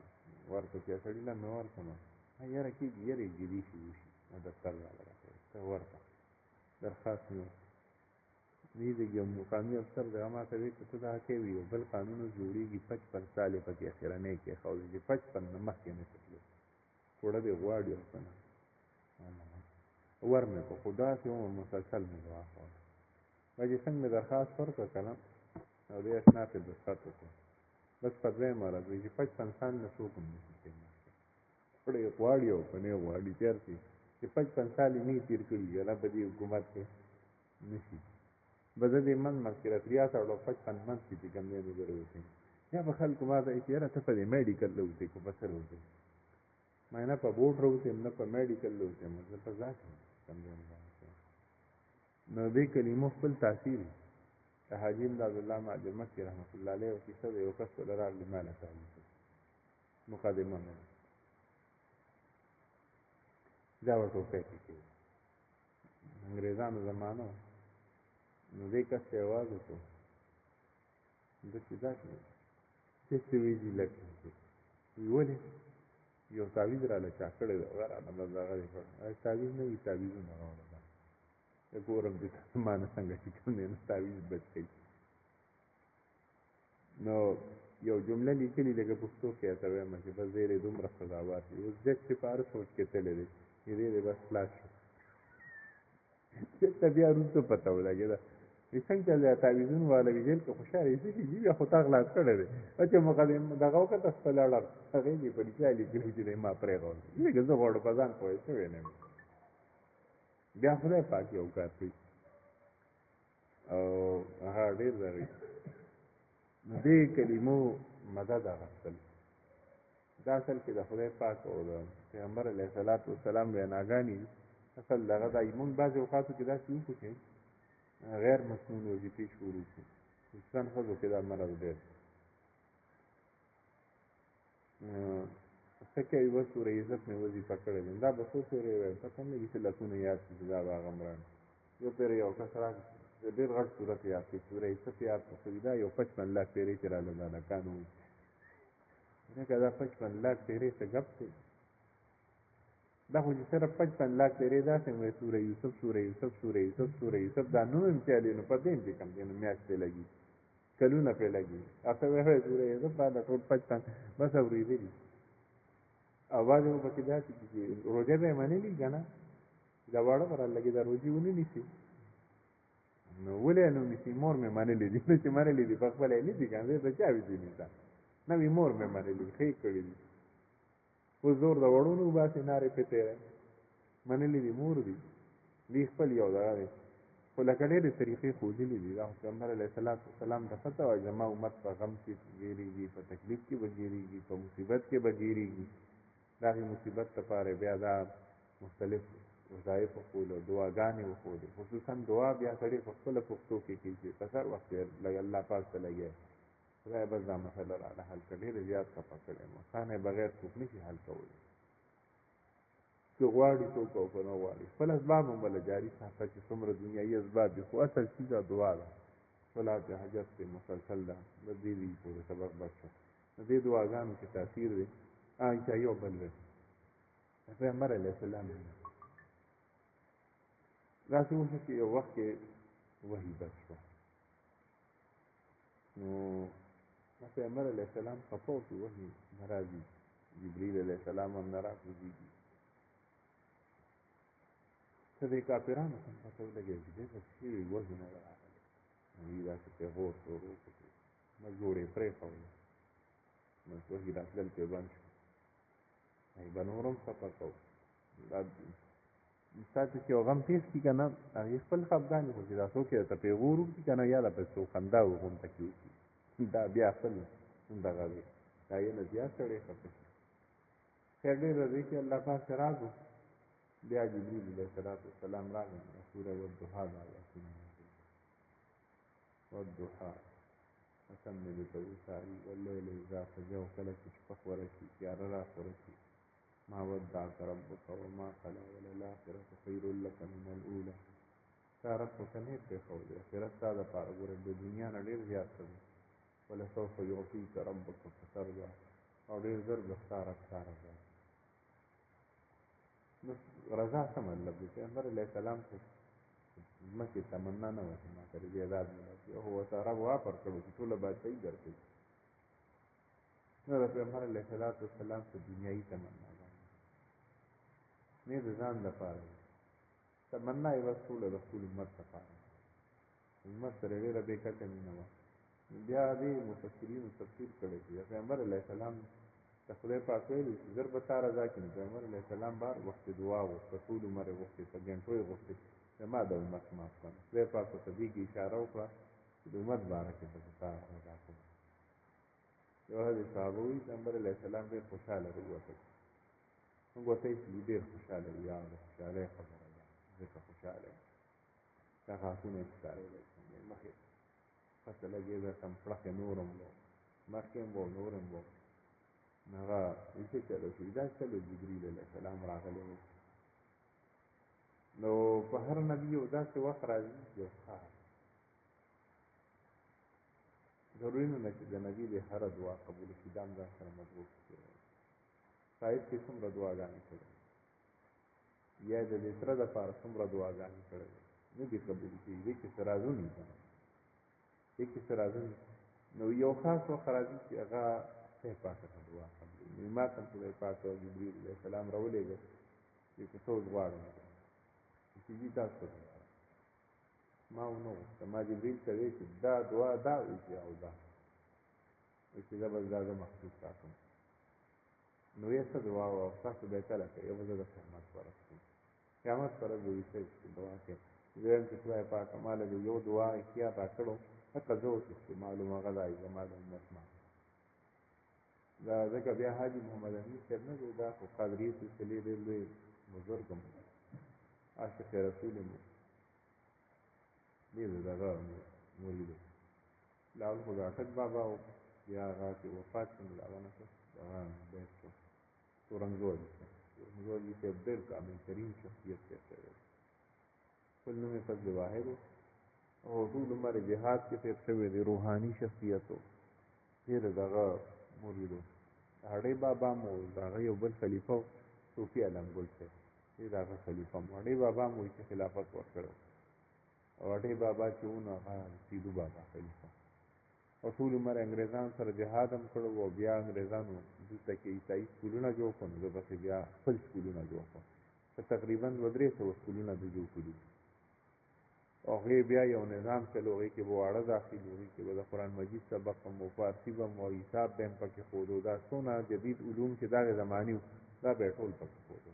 Speaker 1: ورته چې سړی لا نو ورته ما یاره کې یاره جدي شي دفتر والا ته ورته درخواست نو دې یو مقامي افسر د ما ته وی چې دا کوي بل قانون جوړیږي 55 سال پکې اخرانه کې خو دې 55 نه مخکې نه تللی ټوله دې غواړي کنه ورمه په خدا سي عمر مسلسل مې واخو باندې څنګه درخواست ورکړ کنه او دې اسنا ته دستات وکړ بس په دې مراد چې 55 سال نه شو کوم نشي پړې غواړي او کنه غواړي چیرته چې 55 سال نه تیر کړی یا په دې حکومت کې نشي بده دې من مکرات ریا تا او 55 من چې کوم نه وګورئ یا په خلکو ما ته یې ته په میډیکل لوځي کو بسر وځي ما نه په بورډ وروته نه په میډیکل لوځي مطلب په ځات کوم نه نو دې کلمو خپل تاثیر حاجی عبد الله معجم مکی رحمت الله علیه او کیسه یو کس ولر لمانه تعالی مقدمه نه دا ورته کوي انګريزانو زمانو نو دې کس ته आवाज وکړ د څه ځکه چې څه ویلي لکه ویولې یو تعویذ را لچا کړی غره نه دغه کړ تعویذ نه وی تعویذ نه راوړل ګورم دې مان څنګه چې کوم نه تعویذ بچ کړي نو یو جمله لیکلې لکه پښتو کې ته وایم چې بس ډېرې دومره قضاوت دي اوس جج چې په هر سوچ کې تللی دی دې بس خلاص شو ته بیا وروسته پته ولګېده چې څنګه چې د تعویذونو والا وي جیل کې خوشحاله یې څه شي بیا خو تا خلاص کړی دی چې مقدم دغه وکړه خپل اړه هغې کې په رښتیا لیکلي چې دی ما پرېښود لکه زه غواړم په ځان پوه شوی نه یم بیا خدای پاک یو کار کوي او هغه ډېر دغې نو دې کلمو مدد اخیستل دا اصل کې د خدای پاک او د پیغمبر علیه الصلاة والسلام ویناګانې اصل دغه دا مونږ بعضې اوقاتو کې داسې وکړو چې غیر مسنون وظیفې شروع کړو خصوصا ښځو کې دا مرض ډېر څه کوي اوس سوره عزت مې وظیفه کړې ده دا به څو پېرې ووایم پته هم لګي چې لسونه یاد شي چې دا به هغه مران یو پېرې یو کس راغی ډېر غټ صورت یاد کړي سوره عزت یاد کړي دا یو 55 لاک پېرې چې راله دا لکانو وي ځکه دا 55 لاک پېرې څه ګپ دی دا خو چې صرف 55 لاک پېرې داسې وایي سوره یوسف سوره یوسف سوره یوسف سوره یوسف دا نوم یې چالي نو په دې چې کم دی نو میاشت پې لګي کلونه پې لګي اته وایي سوره یوسف دا ټول 55 بس اورېدلي او بعضې مو پکې داسې دي چې روژه به یې منلي که نه دا واړه به رالګي دا روژې ونه نیسي نو ولې نو نیسي مور مې منلي دي نو چې منلي دي په خپله یې نیسي که نه د چا وي نیسه نه وي مور مې منلي ښې کړي دي اوس زور د وړو نه وباسي نارې پې تېری منلي دي مور دي دوی خپل یو دغه دی خو لکه ډېرې طریقې ښودلي دي دا پیغمبر علیه الصلاة والسلام ته پته وایي زما امت په غم کې ګیرېږي په تکلیف کې به ګیرېږي په مصیبت کې به ګیرېږي د هغې مصیبت لپاره بیا دا مختلف وظایف وښودل دعاګانې وښودې خصوصا دعا بیا سړی په خپله پښتو کې کوي چې په سر وخت یې الله پاک ته لګیا خدای بس دا مسله راله حل کړه ډېرې زیات خفه کړی م ځان یې بغیر څوک نه شي حل کولی که غواړي څوک او که نه غواړي خپل اسباب هم بله جاري ساته چې څومره دنیایي اسباب دي خو اصل چیز دعا ده صلات حاجت دی مسلسل ده د دې دي پورې سبق بس شو د دې دعاګانو کې تاثیر دی چې یو بل وي پیغمبر علیه السلام داسې وشو چې یو وخت کې وحي بس شوه نو پیغمبر علیه السلام خفه و چې وحي نه راځي جبریل علیه السلام هم نه راکوزېږي څه دې کافرانو ته هم پته ولګېده چې دې ته څه وحي نه ده راغلی دوی داسې پرې غور شروع وکړو بس جوړې پرېښودې بس وحي راتلل پرې بند شو ای به نورم صفه کوو دا ساته چې یو غم تېز کړي که نه هغې خپل خفګان خو چې دا څوک یې درته پېغور وکړي که نه یا د پسې خندا غونته کې وکړي دا بیا خپل دغه دی دا یې نه زیات سړی خفه شي خیر ډېر راځي چې الله پاک ته راغلو بیا جبریل علیه السلام راغی سوره والضحا دا آیاتونه والضحا قسم مې درته وښایي واللیل اذا سجا او کله چې شپه خوره شي تیاره را خوره شي ما ودعك ربك وما قلى وللآخرة خير لك من الأولى تا رب خو ته نه پرېښودې آخرت ستا دپاره ګوره د دنیا نه ډېر زیات څه دی ولسوف یعطیک ربک فترضا او ډېر ژر به ستا رب ستا رضا نو رضا څه مطلب دی پیغمبر علیه السلام ته ځمکې تمنا نه وه چې ما ته جایداد ملاشي خو ورته رب وافر کړو چې ټوله بادشاهي درکوي نو د پیغمبر علیه الصلاة والسلام ته دنیایي تمنا نه د ځان لپاره تمنا یې بس ټوله د خپل امت لپاره امت سره ډېره بې کچه مینه وه بیا دې مفسرینو تفسیر کړی چې پیغمبر علیه السلام د خدای پاک ویلي چې زر به تا رضا کړي پیغمبر علیه السلام بار وخت دعا غوښته ټول عمر یې غوښتې په ګنټو یې غوښتې زما د امت معاف کړه خدای پاک ورته دې کې اشاره وکړه چې د امت باره کې به تا رضا کړم یو حدیث صحابه وایي پیغمبر علیه السلام ډېر خوشحاله راووتل موږ ورته وایي چې ډېر خوشحاله وي یا د خوشحالۍ خبره ده ځکه خوشحاله یم دا غاښونه یې ښکارېدل مخې پته لګېده کمپړکې نور هم و مخکې هم و نور هم و نو هغه څه چلو شي دا چلو جبریل علیه السلام راغلی و نو په هر نبي یو داسې وخت راځي یو خاص ضروري نه ده چې د نبي د هره دعا قبول شي دا هم ځان سره مضبوط کړی صاحب کې څومره دعاګانې کړې یا د دې سره دپاره څومره دعاګانې کړې نه دي قبول کېږي دې کې څه رازونه دي که نه دې کې څه رازونه نو یو خاص وخت راځي چې هغه خدای پاک ته دعا قبلوي. نو ما ته خدای پاک جبرئیل علیه السلام راولېږه چې که څه اوس غواړم چې دي تاسو ته ما ونه غوښته. ما جبرئیل ته ویل چې دا دعا دا وایي چې او دا وایي چې زه به دا زه مخصوص ساتم. نو یې څه دعا وه او تاسو به یې کله کوئ؟ یو زه د قیامت پرست یم. قیامت پرست به وي صحیح چې دعا کوي. زه وایم چې خدای پاکه ما له یو دعا اختیار را کړو حتی زه اوس استعمالوم هغه دا وي زما د امت ما دا ځکه بیا حاجي محمد امین صاحب نه دی دا خو قادریې سلسلې ډېر لوی بزرګ هم عاشق رسول یم ډېر د دغه مرید و. لاول خو د اټک بابا و بیا هغه چې وفات شو نو د هغه نه دغه بیت شو تورنګزو علي صاحب. تورنګزو علي صاحب ډېر کامل ترین شخصیت تېر شوی دی. خپل نوم یې فضل واحد و او ټول عمر جهاد کې تېر شوی دی. روحاني شخصیت و ډېر دغه مرید و. هډې بابا مو د هغه یو بل خلیفه و صوفي علم ګل صاحب ډېر د هغه خلیفه مو. هډې بابا مو چې خلافت ورکړی او هډې بابا چې و نو هغه سیدو بابا خلیفه او ټول عمر انګریزان سره جهاد هم کړی او بیا انګریزانو دلته کې عیسایي سکولونه جوړ کړل. نو زه پسې بیا خپل سکولونه جوړ کړم. په تقریبا 200-300 سکولونه د جوړ کړي او هغې بیا یو نظام چلو. هغې کې به واړه داخل و، هغې کې به د قرآن مجید سبق هم و، فارسي به هم و، حساب به هم پکې ښودو. دا څونه جدید علوم چې دغې زمانې وو دا به یې ټول پکې ښودو.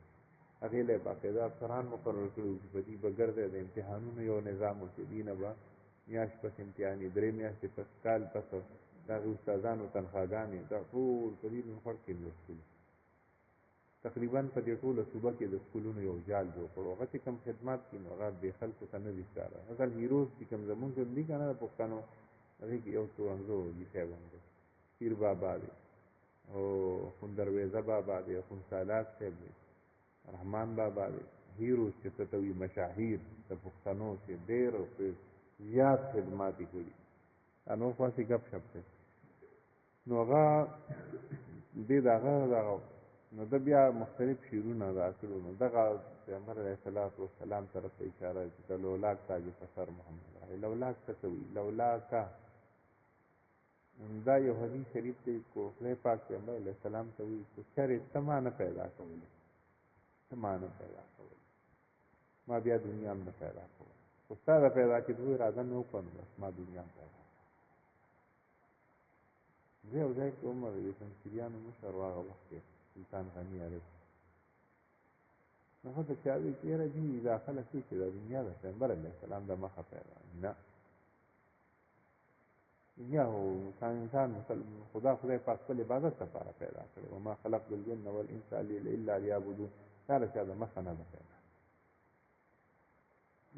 Speaker 1: هغې له یې باقاعده افسران مقرر کړي وو چې په دې به ګرځی. د امتحانونو یو نظام و چې دې نه به میاشت پس امتحانې 3 میاشتې پس کال پس د هغې استادانو تنخواګانې دا ټول په دې نومخړ کې لوستلو. تقریبا په دې ټوله صوبه کې د سکولونو یو جال جوړ کړو. هغه چې کوم خدمات کړي نو هغه بې خلکو ته نه دي ښکاره. مثلا هیروز چې کوم زمونږ کوم دي که نه د پښتنو هغې کې یو تورنزو علي صاحب هم دی، پیر بابا دی او خندرویزه بابا دی، خونسالات صاحب دی، رحمان بابا دی. هیروز چې څه ته وي مشاهیر د پښتنو چې ډېر زیات خدمات یې کړي. نور خو هسې ګپ شپ دی. نو هغه دې د هغه نو ده بیا مختلف شعرونه ادا کړو. نو دغه پیغمبر علیه السلام طرف ته اشاره چې د لولاک تاج پسر محمد راغی. لولاک څه ته وایي؟ لولاکه دا یو حدیث شریف دی کو خدای پاک پیغمبر علیه السلام ته وایي چې چرې ته ما نه پیدا کولی، ته ما نه پیدا کولی، ما بیا دنیا هم نه پیدا کولی، خو ستا د پیدا کېدو اراده مې وکړه نو بس ما دنیا هم پیدا کړه. زه یو ځای کې وم د پنجشیریانو مشر و هغه وخت کې سلطان غني علیه نو هغه چا وایي چې یاره دې دا خلک وایي چې دا دنیا د پیغمبر علیه السلام د مخه پیدا نه دنیا خو انسان خدای پاک خپل عبادت لپاره پیدا کړی. وما خلقت الجن والانس الا لیعبدون دا د چا د مخه نه ده پیدا.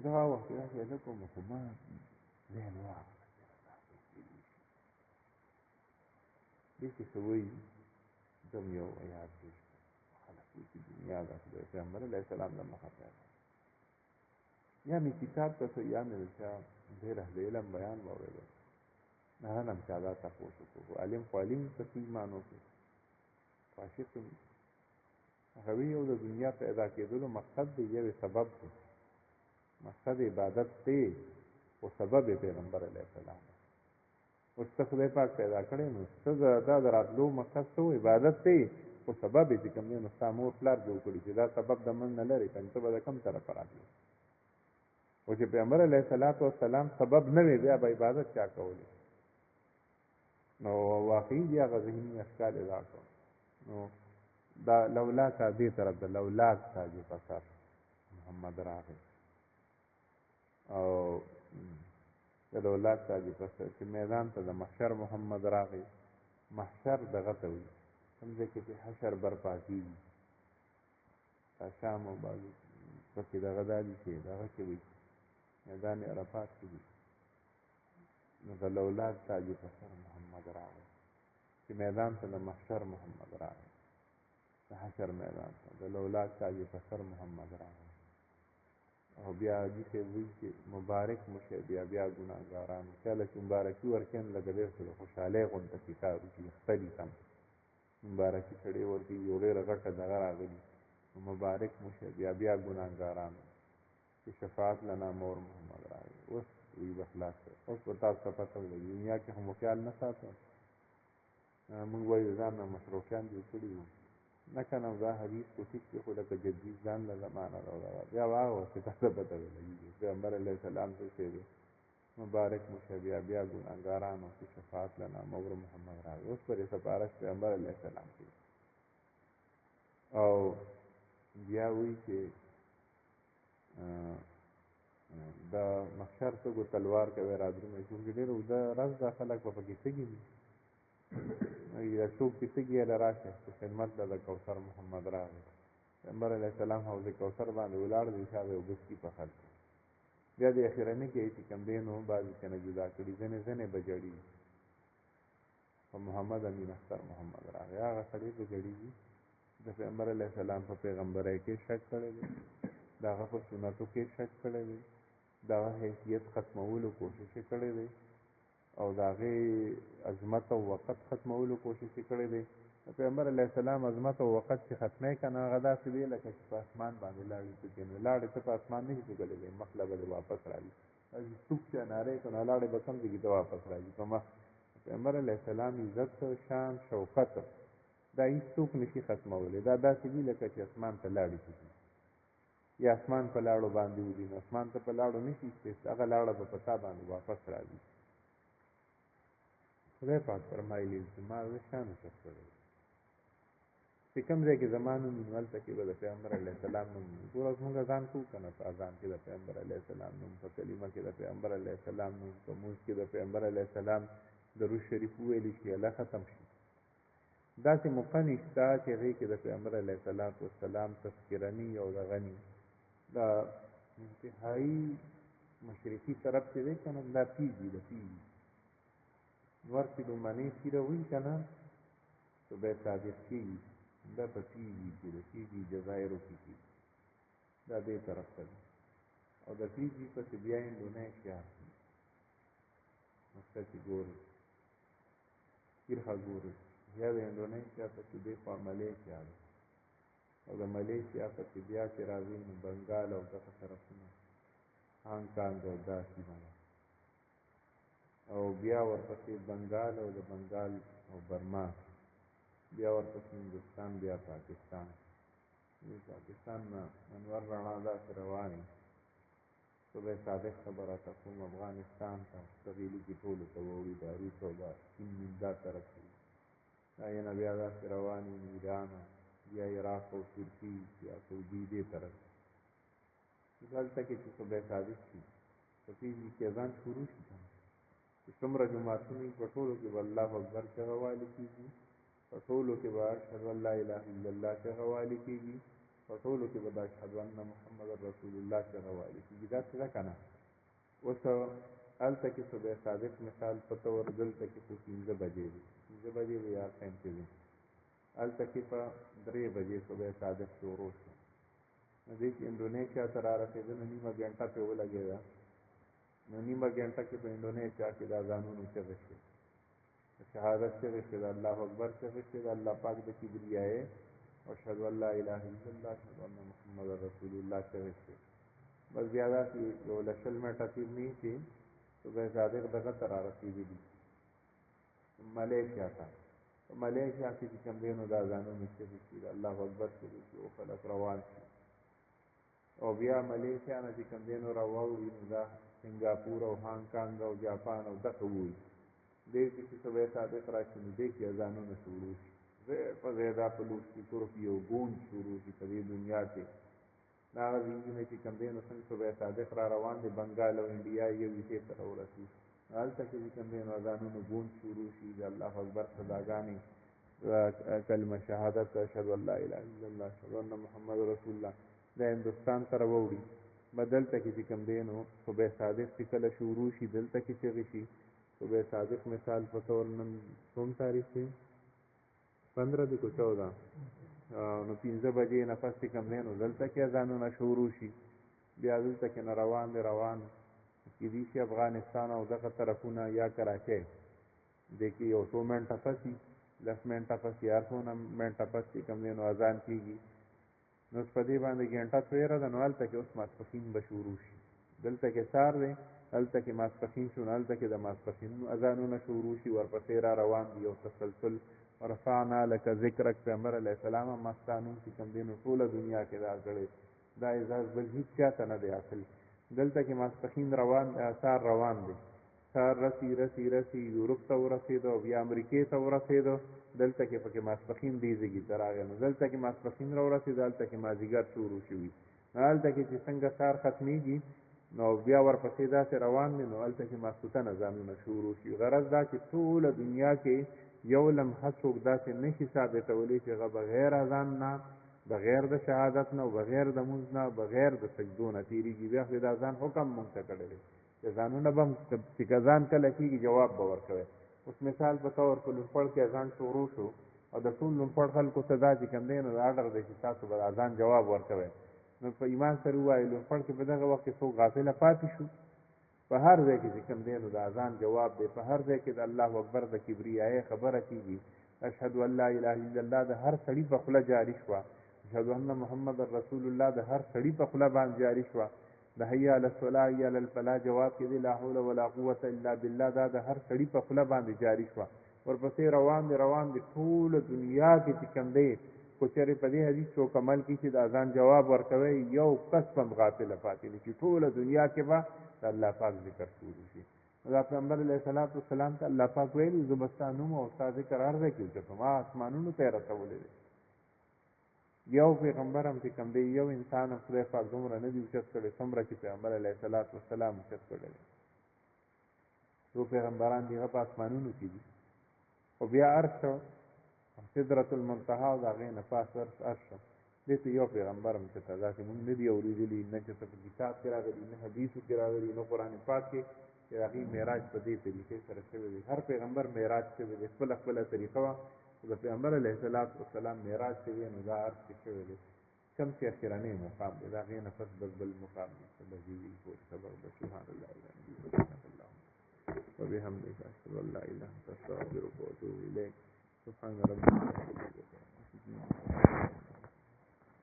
Speaker 1: دغه وخت کې داسې هلک وم خو ما ذهن واغله دې کې څه وایي دم یو آیات پېښ کړ. خلک وایي چې دنیا د خدای پیغمبر علیه السلام د مخه پیدا. یا مې کتاب ته څه یا مې د چا ډېر اهل علم بیان واورېدل هغه نه مې چا دا تپوس وکړو. عالم خو عالم په څه ایمان وکړو عاشق هغه وایي یو د دنیا پیدا کېدلو مقصد دی یو سبب دی. مقصد عبادت دی خو سبب یې پیغمبر علیه السلام. اوس ته خدای پاک پیدا کړی نو ته دا د راتلو مقصد څه و؟ عبادت دی خو سبب یې چې کوم دی نو ستا مور پلار جوړ کړي چې دا سبب د من نه لرې که نو ته به د کوم طرفه راتلې. خو چې پیغمبر علیه السلام سبب نه وی بیا به عبادت چا کولی. نو واقعي بیا هغه ذهني اشکال ادا کړو. نو دا لولاک دې طرف د لولاک تاج پسر محمد راغی او د لولاک تاج پسر چې میدان ته د محشر محمد راغی. محشر دغه ته وایي کوم ځای کې چې حشر برپا کېږي دا شام او بازو پکې دغه دا دي چې دغه کې وایي میدان عرفات کې وي. نو د لولاک تاج پسر محمد راغی چې میدان ته د محشر محمد راغی د حشر میدان ته د لولاک تاج پسر محمد راغی. او بیا حاجي صاحب وایي چې مبارک مو شه بیا ګناهګارانو چاله چې مبارکي ورکوي نو لکه ډېر څه د خوشحالۍ غونډه کتاب چې ختلي کم مبارکي سړی ورکوي یو ډېره غټه دغه راغلي نو مبارک مو شه بیا ګناهګارانو چې شفاعت لنا مور محمد راغی. اوس وی به خلاص کړ. اوس به تاسو ته پته ولګي دنیا کې هم خیال نه ساتو موږ وایو ځان نه مصروفیان جوړ کړي وو نه که نه دا حدیث خو ټیک دی خو لکه جدي ځان له زمانه راوړه بیا به هغه وخت تاسو پته ولګي پیغمبر علیه السلام څه شی دی مبارک مشه بیا ګناهګارانو کې شفاعت لنا مور محمد راغی اوس پرې سپارښت پیغمبر علیه السلام کوي او بیا وایي چې د محشر څوک تلوار کوي رادرونه چونکې ډېر اوږده ورځ ده خلک به پکې تږي وي یا څوک چې تږي یې له راشه چې خدمت ته د کوثر محمد راغی پیغمبر علیه السلام حوض کوثر باندې ولاړ دی شا به اوبه څکي په خلکو بیا د اخرني کې چې کوم دی نو بعضې که نه جدا کړي ځینې به جړي په محمد امین اختر محمد راغی هغه سړی به جړېږي د پیغمبر علیه السلام په پیغمبرۍ کې شک کړی دی د هغه په سنتو کې شک کړی دی د هغه حیثیت ختمولو کوشش یې کړی دی او د هغې عظمت او وقت ختمولو کوشش یې کړی دی د پیغمبر علیه السلام عظمت او وقت چې ختمی که نه هغه داسې دی لکه چې په اسمان باندې لاړې څوکې نو لاړې ته په اسمان نه شي څوکلی دی مخ له به دې واپس را ځي څوک چې نارې کړو نو لاړې به کوم ځای کې ته واپس را ځي په مخ پیغمبر علیه السلام عزت شان شوکت دا هېڅ څوک نه شي ختمولی دا داسې دي لکه چې اسمان ته لاړې څوکي یا اسمان په لاړو باندې وځي نو اسمان ته په لاړو نه شي هغه لاړه به په تا باندې واپس را ځي خدای پاک فرمایلي زما زه شان اوچت کړی چې کوم ځای کې زما نوم وي نو هلته کې به د پیغمبر علیه السلام نوم وي ټول موږ اذان کوو که نه په اذان کې د پیغمبر علیه السلام نوم په کلمه کې د پیغمبر علیه السلام نوم په مونځ کې د پیغمبر علیه السلام درود شریف وویلی شي الله ختم شي داسې موقع نشته چې هغې کې د پیغمبر علیه السلام تذکره ني او دغه ني دا انتهایي مشرقي طرف چې دی که نه دا پیږي د پیږي نور چې لومړنۍ پیره وي که نه تو بیا صادق کېږي دا په پیږي کې د پیږي جزایرو کې کېږي دا دې طرف ته دی او د پیږي پسې بیا انډونیشیا مسته چې ګورو کرښه ګورو بیا د انډونیشیا پسې دې خوا ملیشیا ده او د ملیشیا پسې بیا چې راځي نو بنګال او دغه طرفونه هانګ کانګ او دا سیمه ده او بیا ورپسې بنګال او د بنګال او برما بیا ورپسې هندوستان بیا پاکستان پاکستان نه انور رڼا داسې روانې صبح صادق خبره ته کوم افغانستان ته سغیلي کې ټولو ته وړي د روس او د چین دا طرف کې دا یې نه بیا داسې روانې ایران بیا عراق او ترکي یا سعودي دې طرف دلته کې چې صبح صادق شي په پیږي کې اذان شروع شي چې څومره جوماتونه په ټولو کې به الله اکبر چغه والي کېږي په ټولو کې به اشهد ان لا اله الا الله چغه والي کېږي په ټولو کې به د اشهد ان محمد رسول الله چغه والي کېږي داسې ده که نه اوس هلته کې صبح صادق مثال په طور دلته کې خو 15 بجې دي 15 بجې به یا ټایم کې دي هلته کې په 3 بجې صبح صادق شروع شو نو دې چې انډونیشیا ته را رسېده نو نیمه ګنټه پرې ولګېده نو نیمه ګنټه کې په انډونیشیا کې د اذانونو چغې شوې د شهادت چغې شوې د الله اکبر چغې شوې د الله پاک د کبریایۍ اشهد ان لا اله الا الله اشهد ان محمد رسول الله چغې شوې بس بیا داسې یو له 20 منټه تېر نه وي چې صبح صادق دغه ته را رسېدلي ملیشیا ته په ملیشیا کې چې کوم دی نو د اذانونو چغې شوې د الله اکبر چغې شوې او خلک روان شي او بیا ملیشیا نه چې کوم دی نو راواوړي نو دا سنګاپور او هانګ کانګ او جاپان او دغه ووي دې کې چې صبح صادق راشي نو دې کې اذانونه شروع شي ځای په ځای دا په لوډسپیکرو کې یو ګونج شروع شي په دې دنیا کې دا هغه ځایونه چې کوم دی نو څنګه صبح صادق را روان دی بنګال او انډیا یو ویتې ته راورسي هلته کې چې کوم دی نو اذانونو ګونج شروع شي د الله اکبر صداګانې کلمه شهادت اشهد ان لا اله الا الله اشهد ان محمد رسول الله د هندوستان ته راوړي به دلته کې چې کوم دی نو صبح صادق چې کله شروع شي دلته کې چغې شي صبح صادق مثال په طور نن کوم تاریخ دی 15 دی کو 14 نو 15 بجې نه پس چې کوم دی نو دلته کې اذانونه شروع شي بیا دلته کې نه روان دی روان کېدای شي افغانستان او دغه طرفونه یا کراچۍ دې کې یو څو منټه پسې 10 منټه پسې یا څو منټه پسې کوم دی نو اذان کېږي نو په دې باندې ګنټه تېره ده نو هلته کې اوس ماسپښین به شروع شي دلته کې سهار دی هلته کې ماسپښین شو هلته کې د ماسپښین اذانونه شروع شي ورپسې را روان دي یو تسلسل ورفعنا لك ذکرک پیغمبر علیه السلام مستانون چې کوم دی نو ټوله دنیا کې دا کړی دا اعزاز بل هیڅ چاته نه دی حاصل دلته کې ماسپښین روان سار روان دی سار رسی یورپ ته ورسېدو بیا امریکې ته ورسېدو دلته کې پکې ماسپښین دی ځګي ته راغی نو دلته کې ماسپښین را ورسېدو دلته کې مازدیګر شروع شوي هلته کې چې څنګه سار ختمیږي نو بیا ورپسې داسې روان دي نو هلته کې ماسخوتن اذانونه شروع شي غرض دا چې ټوله دنیا کې یو لمحه څوک داسې نشي ثابتولی چې هغه بغیر اذان نه بغیر د شهادت نه بغیر د مونځ نه بغیر د سجدو نه تېرېږي بیا خو د اذان حکم مونږ ته کړی دی اذانونه به هم چې اذان کله کېږي جواب به ورکوی اوس مثال په طور په لوړپړ کې اذان شروع شو او د ټول لوړپړ خلکو ته دا چې کوم دی نو اډر دی چې تاسو به اذان جواب ورکوی نو په ایمان سره ووایي لوړپړ کې په دغه وخت کې څوک غافله پاتې شو په هر ځای کې چې کوم دی نو د اذان جواب دی په هر ځای کې د الله اکبر د کبریایي خبره کېږي اشهد ان لا اله الا الله د هر سړي په خوله جاري شوه اشهد ان محمد رسول الله د هر سړي په خوله باندې جاري شوه د حي علی الصلاة حي علی الفلاح جواب کې دی لا حول ولا قوة الا بالله دا د هر سړي په خوله باندې جاري شوه ورپسې روان دي ټوله دنیا کې چې کوم دی خو چېرې په دې حدیث څوک عمل کړي چې د اذان جواب ورکوي یو کس هم غافله پاتې نه شي ټوله دنیا کې به د الله پاک ذکر شروع شي دا پیغمبر علیه الصلاة والسلام ته الله پاک ویلي زه به ستا نوم او ستا ذکر هر ځای کې اوچتم ما اسمانونو ته یې رسولی دی یو پیغمبر هم چې کوم دی یو انسان هم خدای پاک دومره نه دي اوچت کړی څومره چې پیغمبر علیه الصلاة والسلام اوچت کړی دی څو پیغمبران دي هغه په اسمانونو کې دي خو بیا عرش سدرة المنتهى او د هغې نه پاس عرش دې ته یو پیغمبر هم چې ته داسې مونږ نه دي اورېدلي نه چې ته په کتاب کې راغلي نه حدیثو کې راغلي نه قرآن پاک کې چې د هغې معراج په دې طریقې سره شوی دی هر پیغمبر معراج شوی دی خپله طریقه وه د پیغمبر علیه الصلاة والسلام معراج شوی نو دا عرش کې شوی دی کوم چې اخرنی مقام دی د هغې نه پس بل مقام دی بهجوي پورې سبق ده سبحان الله وبحمدك أشهد أن لا إله إلا أنت أستغفرك وأتوب إليك سبحان ربك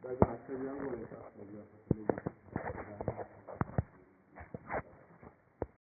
Speaker 1: دا